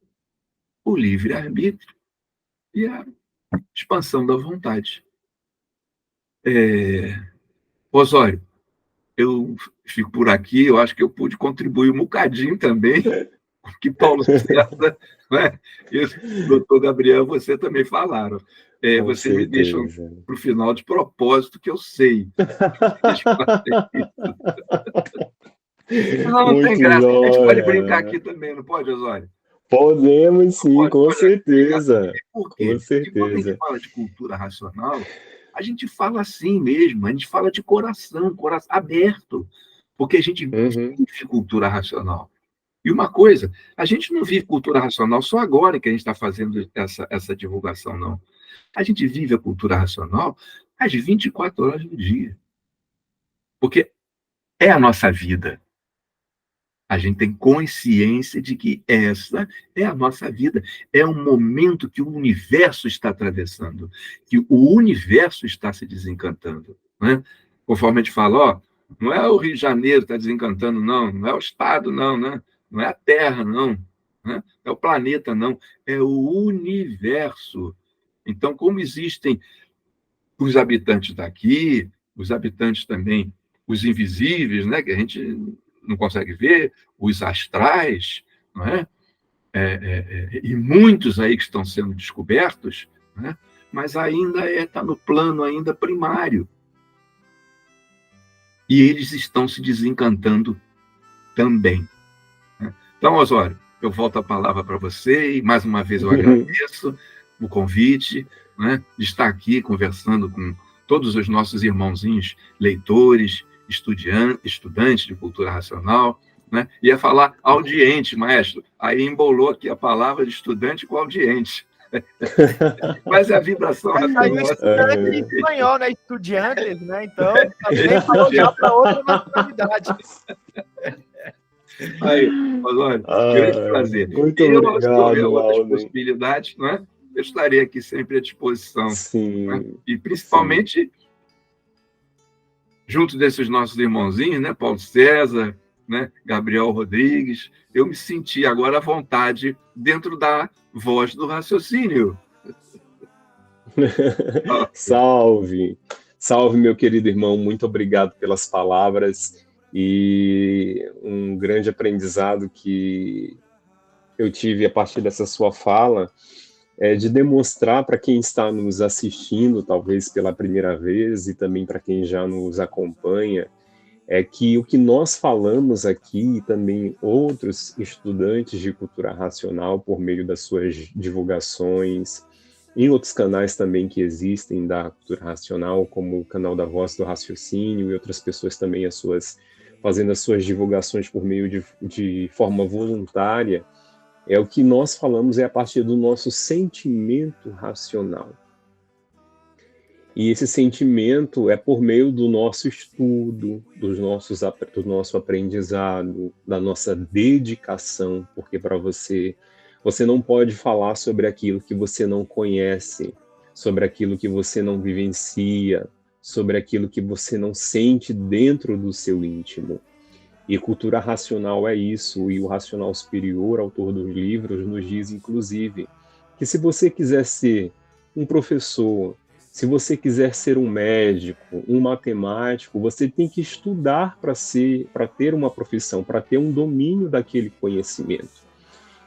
O livre-arbítrio e a expansão da vontade. Osório, eu fico por aqui, eu acho que eu pude contribuir um bocadinho também com o que Paulo César, né, e o doutor Gabriel, você também falaram. Você me deixa para o final de propósito, que eu sei. Não tem graça, a gente pode brincar aqui também, não pode, Osório? Podemos sim, com certeza. Por quê? Porque quando a gente fala de cultura racional, a gente fala assim mesmo, a gente fala de coração aberto, porque a gente vive cultura racional. E uma coisa, a gente não vive cultura racional só agora que a gente está fazendo essa divulgação, não. A gente vive a cultura racional às 24 horas do dia. Porque é a nossa vida. A gente tem consciência de que essa é a nossa vida. É um momento que o universo está atravessando, que o universo está se desencantando. Né? Conforme a gente fala, ó, não é o Rio de Janeiro que está desencantando, não é o Estado, não, né? Não é a Terra, não. Né? É o planeta, não. É o universo. Então, como existem os habitantes daqui, os habitantes também, os invisíveis, né, que a gente não consegue ver, os astrais, não é? E muitos aí que estão sendo descobertos, né? Mas ainda está no plano ainda primário. E eles estão se desencantando também. Né? Então, Osório, eu volto a palavra para você e, mais uma vez, eu agradeço o convite, né, de estar aqui conversando com todos os nossos irmãozinhos leitores, estudantes de cultura racional, né? Ia falar audiente, maestro. Aí embolou aqui a palavra de estudante com audiente. Mas é a vibração racional. Estudante em espanhol, né? Estudiantes, né? Então, também falou já para outra nacionalidade. Aí, Osório, grande prazer. Muito obrigado, se houver outras possibilidades, não é? Eu estarei aqui sempre à disposição. Sim. Né? E principalmente junto desses nossos irmãozinhos, né? Paulo César, né? Gabriel Rodrigues, eu me senti agora à vontade dentro da voz do raciocínio. Salve! Salve, meu querido irmão, muito obrigado pelas palavras e um grande aprendizado que eu tive a partir dessa sua fala é de demonstrar para quem está nos assistindo, talvez pela primeira vez, e também para quem já nos acompanha, é que o que nós falamos aqui, e também outros estudantes de cultura racional, por meio das suas divulgações, em outros canais também que existem da cultura racional, como o canal da Voz do Raciocínio, e outras pessoas também fazendo as suas divulgações por meio de forma voluntária, o que nós falamos é a partir do nosso sentimento racional. E esse sentimento é por meio do nosso estudo, do nosso aprendizado, da nossa dedicação, porque para você não pode falar sobre aquilo que você não conhece, sobre aquilo que você não vivencia, sobre aquilo que você não sente dentro do seu íntimo. E cultura racional é isso, e o racional superior, autor dos livros, nos diz, inclusive, que se você quiser ser um professor, se você quiser ser um médico, um matemático, você tem que estudar para ter uma profissão, para ter um domínio daquele conhecimento.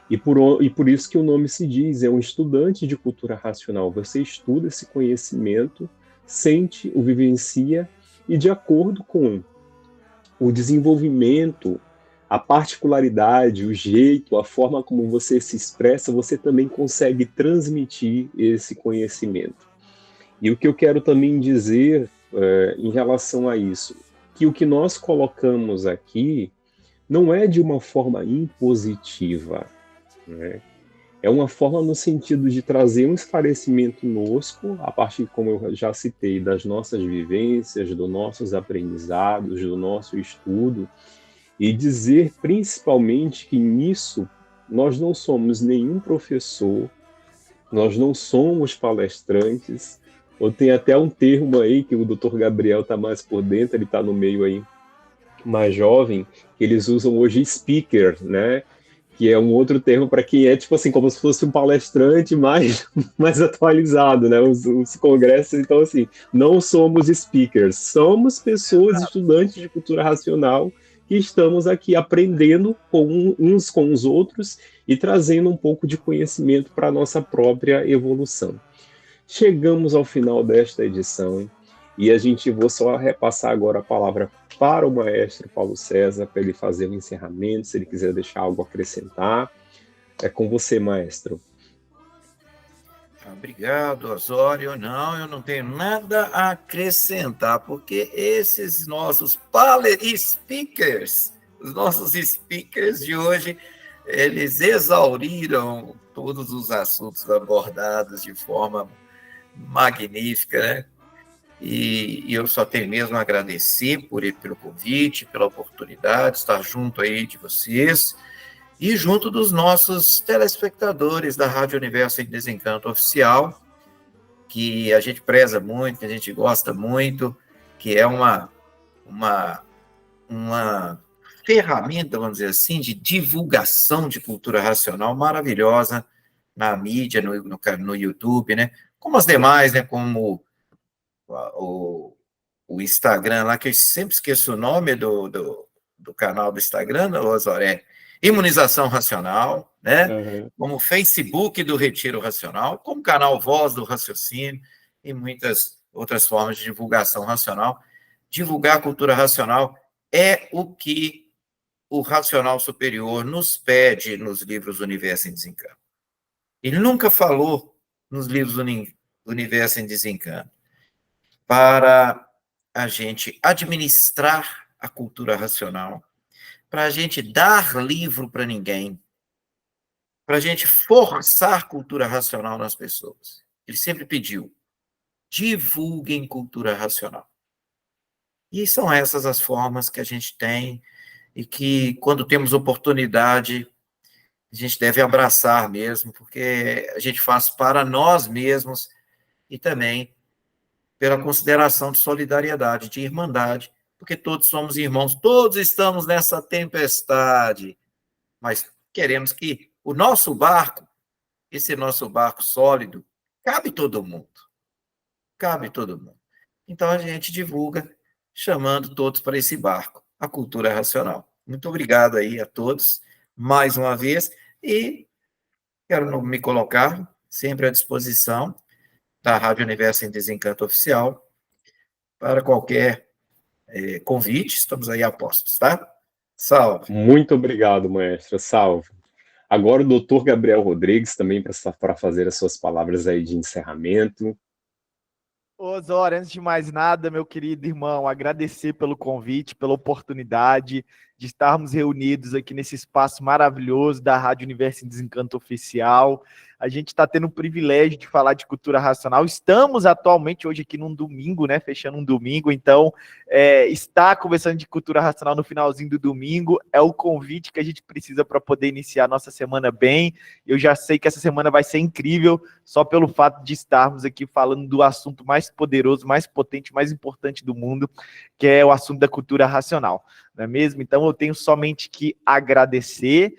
E por isso que o nome se diz, é um estudante de cultura racional. Você estuda esse conhecimento, sente, o vivencia, e de acordo com o desenvolvimento, a particularidade, o jeito, a forma como você se expressa, você também consegue transmitir esse conhecimento. E o que eu quero também dizer em relação a isso, que o que nós colocamos aqui não é de uma forma impositiva, né? É uma forma no sentido de trazer um esclarecimento nosco, a partir, como eu já citei, das nossas vivências, dos nossos aprendizados, do nosso estudo, e dizer principalmente que nisso nós não somos nenhum professor, nós não somos palestrantes, ou tem até um termo aí que o Dr. Gabriel está mais por dentro, ele está no meio aí mais jovem, que eles usam hoje speaker, né? Que é um outro termo para quem é, tipo assim, como se fosse um palestrante mais atualizado, né? Os congressos, então, assim, não somos speakers, somos pessoas, estudantes de cultura racional, que estamos aqui aprendendo uns com os outros e trazendo um pouco de conhecimento para a nossa própria evolução. Chegamos ao final desta edição e vou só repassar agora a palavra para o maestro Paulo César, para ele fazer o encerramento, se ele quiser deixar algo a acrescentar. É com você, maestro. Obrigado, Osório. Não, eu não tenho nada a acrescentar, porque esses nossos speakers, os nossos speakers de hoje, eles exauriram todos os assuntos abordados de forma magnífica, né? E eu só tenho mesmo a agradecer pelo convite, pela oportunidade de estar junto aí de vocês e junto dos nossos telespectadores da Rádio Universo em Desencanto Oficial, que a gente preza muito, que a gente gosta muito, que é uma ferramenta, vamos dizer assim, de divulgação de cultura racional maravilhosa na mídia, no YouTube, né? Como as demais, né? Como o Instagram lá, que eu sempre esqueço o nome do canal do Instagram, Osório, Imunização Racional, né? Uhum. Como o Facebook do Retiro Racional, como o canal Voz do Raciocínio e muitas outras formas de divulgação racional. Divulgar a cultura racional é o que o racional superior nos pede nos livros Universo em Desencanto. Ele nunca falou nos livros Universo em Desencanto para a gente administrar a cultura racional, para a gente dar livro para ninguém, para a gente forçar cultura racional nas pessoas. Ele sempre pediu, divulguem cultura racional. E são essas as formas que a gente tem e que, quando temos oportunidade, a gente deve abraçar mesmo, porque a gente faz para nós mesmos e também pela consideração de solidariedade, de irmandade, porque todos somos irmãos, todos estamos nessa tempestade, mas queremos que o nosso barco, esse nosso barco sólido, cabe todo mundo. Cabe todo mundo. Então a gente divulga, chamando todos para esse barco, a cultura racional. Muito obrigado aí a todos, mais uma vez, e quero me colocar sempre à disposição da Rádio Universo em Desencanto Oficial para qualquer convite, estamos aí a postos, tá? Salve. Muito obrigado, maestro. Salve. Agora o doutor Gabriel Rodrigues também para fazer as suas palavras aí de encerramento. Osório, antes de mais nada, meu querido irmão, agradecer pelo convite, pela oportunidade de estarmos reunidos aqui nesse espaço maravilhoso da Rádio Universo em Desencanto Oficial. A gente está tendo o privilégio de falar de cultura racional. Estamos atualmente hoje aqui num domingo, né? Fechando um domingo, então estar conversando de cultura racional no finalzinho do domingo é o convite que a gente precisa para poder iniciar a nossa semana bem. Eu já sei que essa semana vai ser incrível, só pelo fato de estarmos aqui falando do assunto mais poderoso, mais potente, mais importante do mundo, que é o assunto da cultura racional, não é mesmo? Então eu tenho somente que agradecer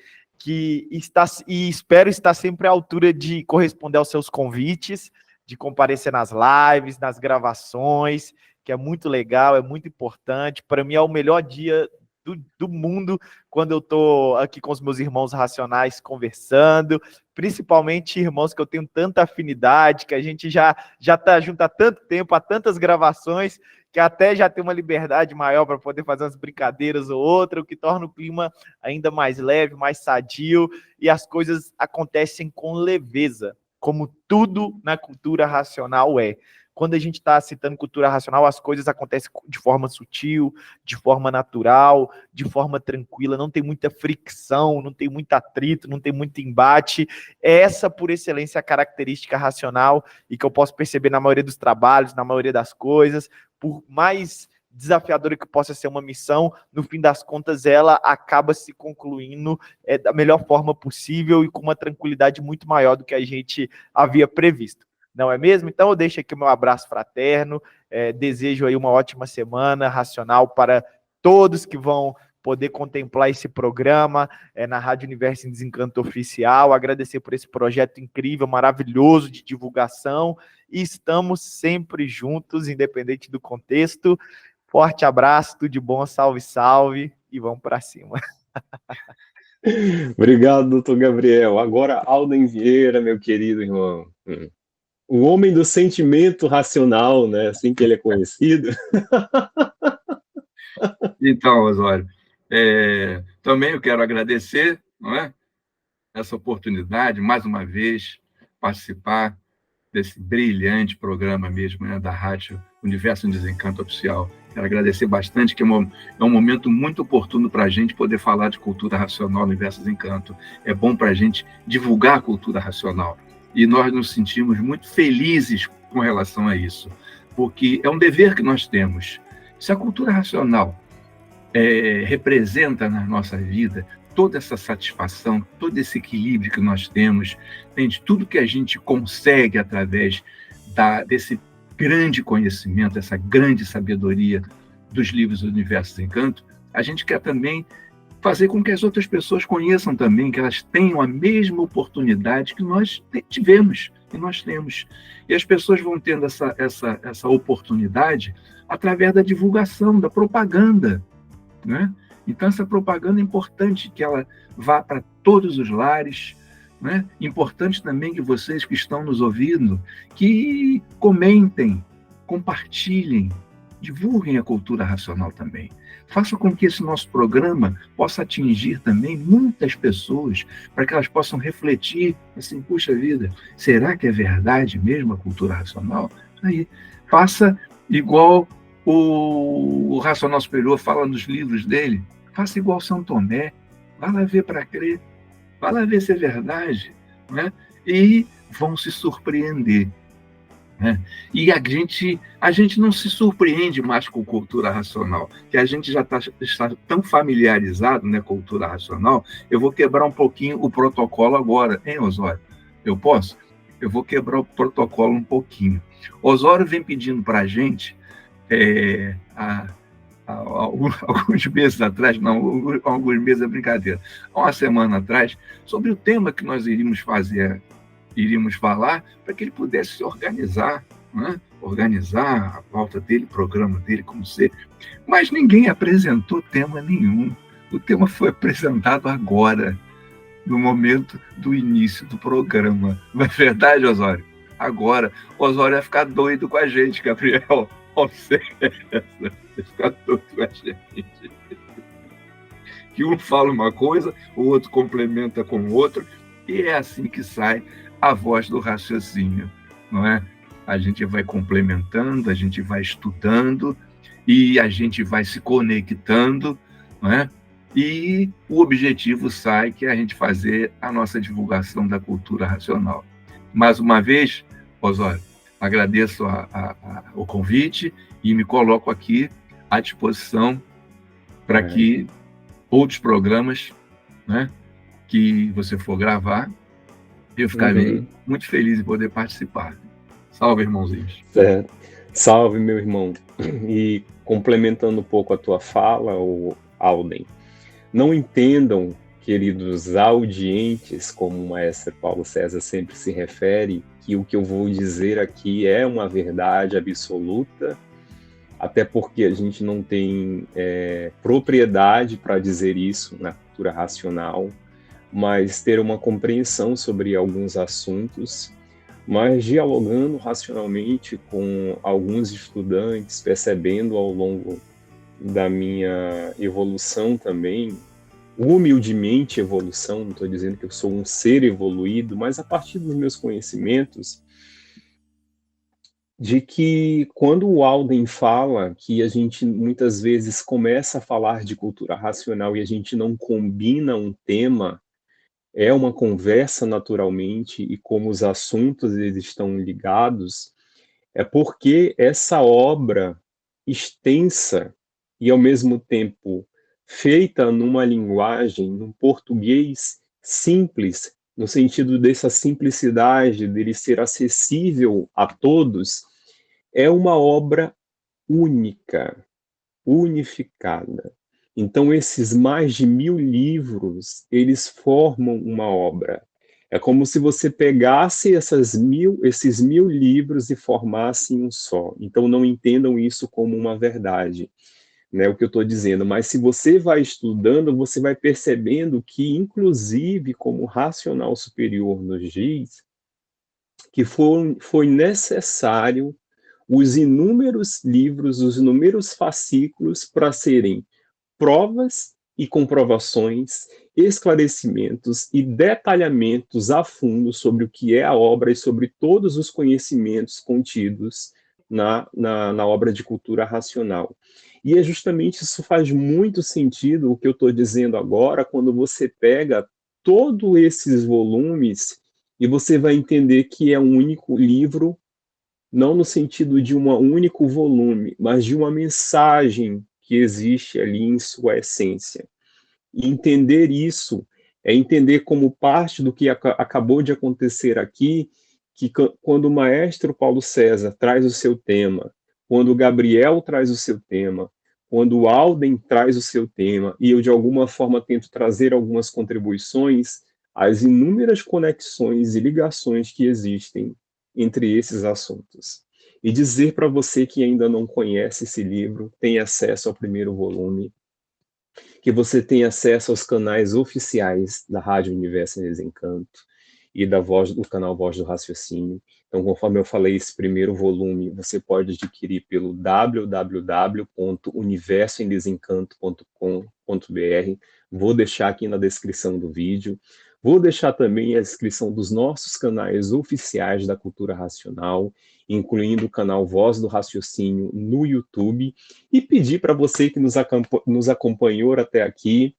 e espero estar sempre à altura de corresponder aos seus convites, de comparecer nas lives, nas gravações, que é muito legal, é muito importante. Para mim é o melhor dia do mundo quando eu estou aqui com os meus irmãos racionais conversando, principalmente irmãos que eu tenho tanta afinidade, que a gente já está junto há tanto tempo, há tantas gravações, que até já tem uma liberdade maior para poder fazer umas brincadeiras ou outra, o que torna o clima ainda mais leve, mais sadio, e as coisas acontecem com leveza, como tudo na cultura racional é. quando a gente está citando cultura racional, as coisas acontecem de forma sutil, de forma natural, de forma tranquila, não tem muita fricção, não tem muito atrito, não tem muito embate. Essa, por excelência, é a característica racional e que eu posso perceber na maioria dos trabalhos, na maioria das coisas, por mais desafiadora que possa ser uma missão, no fim das contas ela acaba se concluindo da melhor forma possível e com uma tranquilidade muito maior do que a gente havia previsto. Não é mesmo? Então eu deixo aqui o meu abraço fraterno, desejo aí uma ótima semana racional para todos que vão poder contemplar esse programa na Rádio Universo em Desencanto Oficial, agradecer por esse projeto incrível, maravilhoso de divulgação, e estamos sempre juntos, independente do contexto. Forte abraço, tudo de bom, salve, salve, e vamos para cima. Obrigado, doutor Gabriel. Agora, Alden Vieira, meu querido irmão. O homem do sentimento racional, né? Assim que ele é conhecido. Então, Osório, também eu quero agradecer, não é, essa oportunidade, mais uma vez, participar desse brilhante programa mesmo, né, da Rádio Universo em Desencanto Oficial. Quero agradecer bastante, que é um momento muito oportuno para a gente poder falar de cultura racional no Universo Desencanto. É bom para a gente divulgar a cultura racional. E nós nos sentimos muito felizes com relação a isso, porque é um dever que nós temos. Se a cultura racional representa na nossa vida toda essa satisfação, todo esse equilíbrio que nós temos, de tudo que a gente consegue através desse grande conhecimento, essa grande sabedoria dos livros do Universo Desencanto, a gente quer também fazer com que as outras pessoas conheçam também, que elas tenham a mesma oportunidade que nós tivemos, que nós temos. E as pessoas vão tendo essa oportunidade através da divulgação, da propaganda, né? Então, essa propaganda é importante que ela vá para todos os lares, né? Importante também que vocês que estão nos ouvindo, que comentem, compartilhem, divulguem a cultura racional também. Faça com que esse nosso programa possa atingir também muitas pessoas, para que elas possam refletir, assim, puxa vida, será que é verdade mesmo a cultura racional? Aí, faça igual o Racional Superior fala nos livros dele, faça igual São Tomé, vá lá ver para crer, vá lá ver se é verdade, né? E vão se surpreender. Né? E a gente não se surpreende mais com cultura racional, que a gente já está tão familiarizado, né, com cultura racional. Eu vou quebrar um pouquinho o protocolo agora, hein, Osório? Eu posso? Eu vou quebrar o protocolo um pouquinho. Osório vem pedindo para a gente, alguns meses atrás, não, alguns meses é brincadeira, há uma semana atrás, sobre o tema que nós iríamos falar, para que ele pudesse se organizar, né? Organizar a pauta dele, o programa dele, como ser. Mas ninguém apresentou tema nenhum. O tema foi apresentado agora, no momento do início do programa. Não é verdade, Osório? Agora, o Osório vai ficar doido com a gente, Gabriel. Vai ficar doido com a gente. Que um fala uma coisa, o outro complementa com o outro, e é assim que sai a voz do raciocínio, não é? A gente vai complementando, a gente vai estudando e a gente vai se conectando, não é? E o objetivo sai, que é a gente fazer a nossa divulgação da cultura racional. Mais uma vez, Osório, agradeço o convite e me coloco aqui à disposição para que outros programas, né, que você for gravar, eu ficarei muito feliz em poder participar. Salve, irmãozinhos. Certo. Salve, meu irmão. E complementando um pouco a tua fala, Alden, não entendam, queridos audientes, como o maestro Paulo César sempre se refere, que o que eu vou dizer aqui é uma verdade absoluta, até porque a gente não tem propriedade para dizer isso na cultura racional, mas ter uma compreensão sobre alguns assuntos, mas dialogando racionalmente com alguns estudantes, percebendo ao longo da minha evolução também, humildemente evolução, não estou dizendo que eu sou um ser evoluído, mas a partir dos meus conhecimentos, de que quando o Alden fala que a gente muitas vezes começa a falar de cultura racional e a gente não combina um tema, é uma conversa naturalmente, e como os assuntos eles estão ligados, é porque essa obra extensa e ao mesmo tempo feita numa linguagem, num português simples, no sentido dessa simplicidade, dele ser acessível a todos, é uma obra única, unificada. Então, esses mais de 1000 livros, eles formam uma obra. É como se você pegasse esses 1000 livros e formasse um só. Então, não entendam isso como uma verdade, né, o que eu estou dizendo. Mas se você vai estudando, você vai percebendo que, inclusive, como o Racional Superior nos diz, que foi necessário os inúmeros livros, os inúmeros fascículos para serem provas e comprovações, esclarecimentos e detalhamentos a fundo sobre o que é a obra e sobre todos os conhecimentos contidos na obra de cultura racional. E é justamente isso, faz muito sentido o que eu estou dizendo agora, quando você pega todos esses volumes e você vai entender que é um único livro, não no sentido de um único volume, mas de uma mensagem que existe ali em sua essência. E entender isso é entender como parte do que acabou de acontecer aqui, que quando o maestro Paulo César traz o seu tema, quando o Gabriel traz o seu tema, quando o Alden traz o seu tema, e eu de alguma forma tento trazer algumas contribuições, as inúmeras conexões e ligações que existem entre esses assuntos. E dizer para você que ainda não conhece esse livro, tem acesso ao primeiro volume, que você tem acesso aos canais oficiais da Rádio Universo em Desencanto e do canal Voz do Raciocínio. Então, conforme eu falei, esse primeiro volume você pode adquirir pelo www.universoemdesencanto.com.br. Vou deixar aqui na descrição do vídeo. Vou deixar também a descrição dos nossos canais oficiais da Cultura Racional, incluindo o canal Voz do Raciocínio no YouTube, e pedir para você que nos acompanhou até aqui,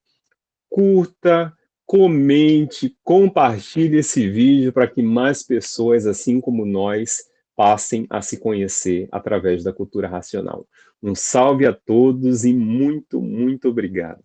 curta, comente, compartilhe esse vídeo para que mais pessoas, assim como nós, passem a se conhecer através da cultura racional. Um salve a todos e muito, muito obrigado.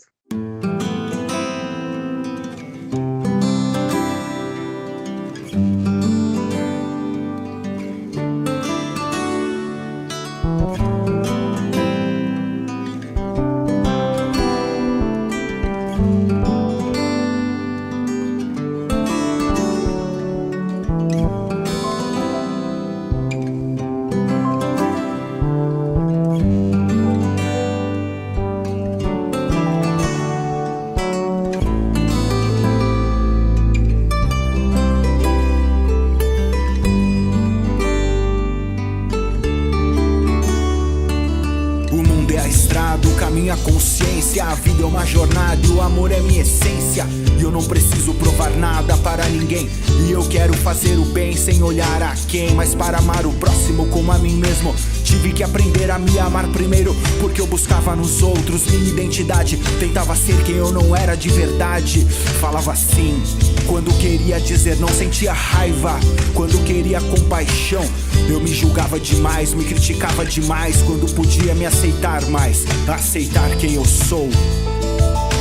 Minha consciência, a vida é uma jornada e o amor é minha essência. E eu não preciso provar nada para ninguém. E eu quero fazer o bem sem olhar a quem, mas para amar o próximo como a mim mesmo. Tive que aprender a me amar primeiro, porque eu buscava nos outros minha identidade. Tentava ser quem eu não era de verdade. Falava sim quando queria dizer não, sentia raiva quando queria compaixão. Eu me julgava demais, me criticava demais quando podia me aceitar mais. Aceitar quem eu sou,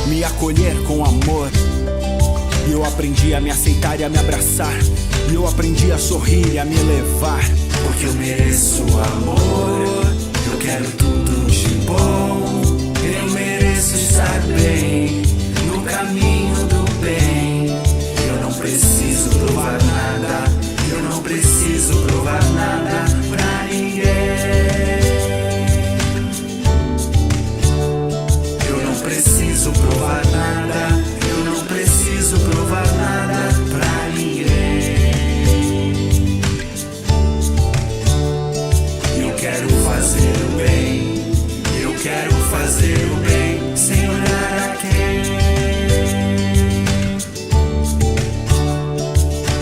me acolher com amor. E eu aprendi a me aceitar e a me abraçar. E eu aprendi a sorrir e a me elevar. Porque eu mereço amor, eu quero tudo de bom. Eu mereço estar bem, no caminho do bem. Eu não preciso provar nada, eu não preciso provar nada pra ninguém. Eu não preciso provar nada, eu não preciso provar nada pra ninguém. Eu quero fazer o bem, eu quero fazer o bem, sem olhar a quem.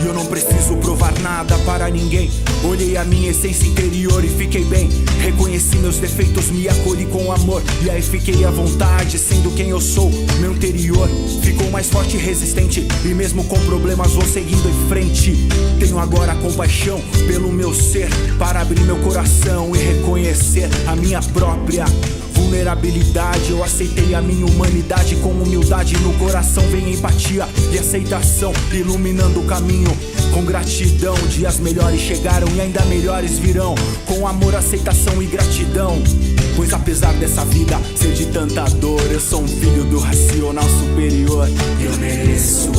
Eu não preciso provar nada para ninguém. Olhei a minha essência interior e fiquei bem. Reconheci meus defeitos, me acolhi com amor. E aí fiquei à vontade, sendo quem eu sou. Meu interior ficou mais forte e resistente. E mesmo com problemas vou seguindo em frente. Tenho agora compaixão pelo meu ser, para abrir meu coração e reconhecer a minha própria vulnerabilidade. Eu aceitei a minha humanidade com humildade. No coração vem empatia e aceitação, iluminando o caminho com gratidão. Dias melhores chegaram e ainda melhores virão, com amor, aceitação e gratidão. Pois apesar dessa vida ser de tanta dor, eu sou um filho do racional superior. Eu mereço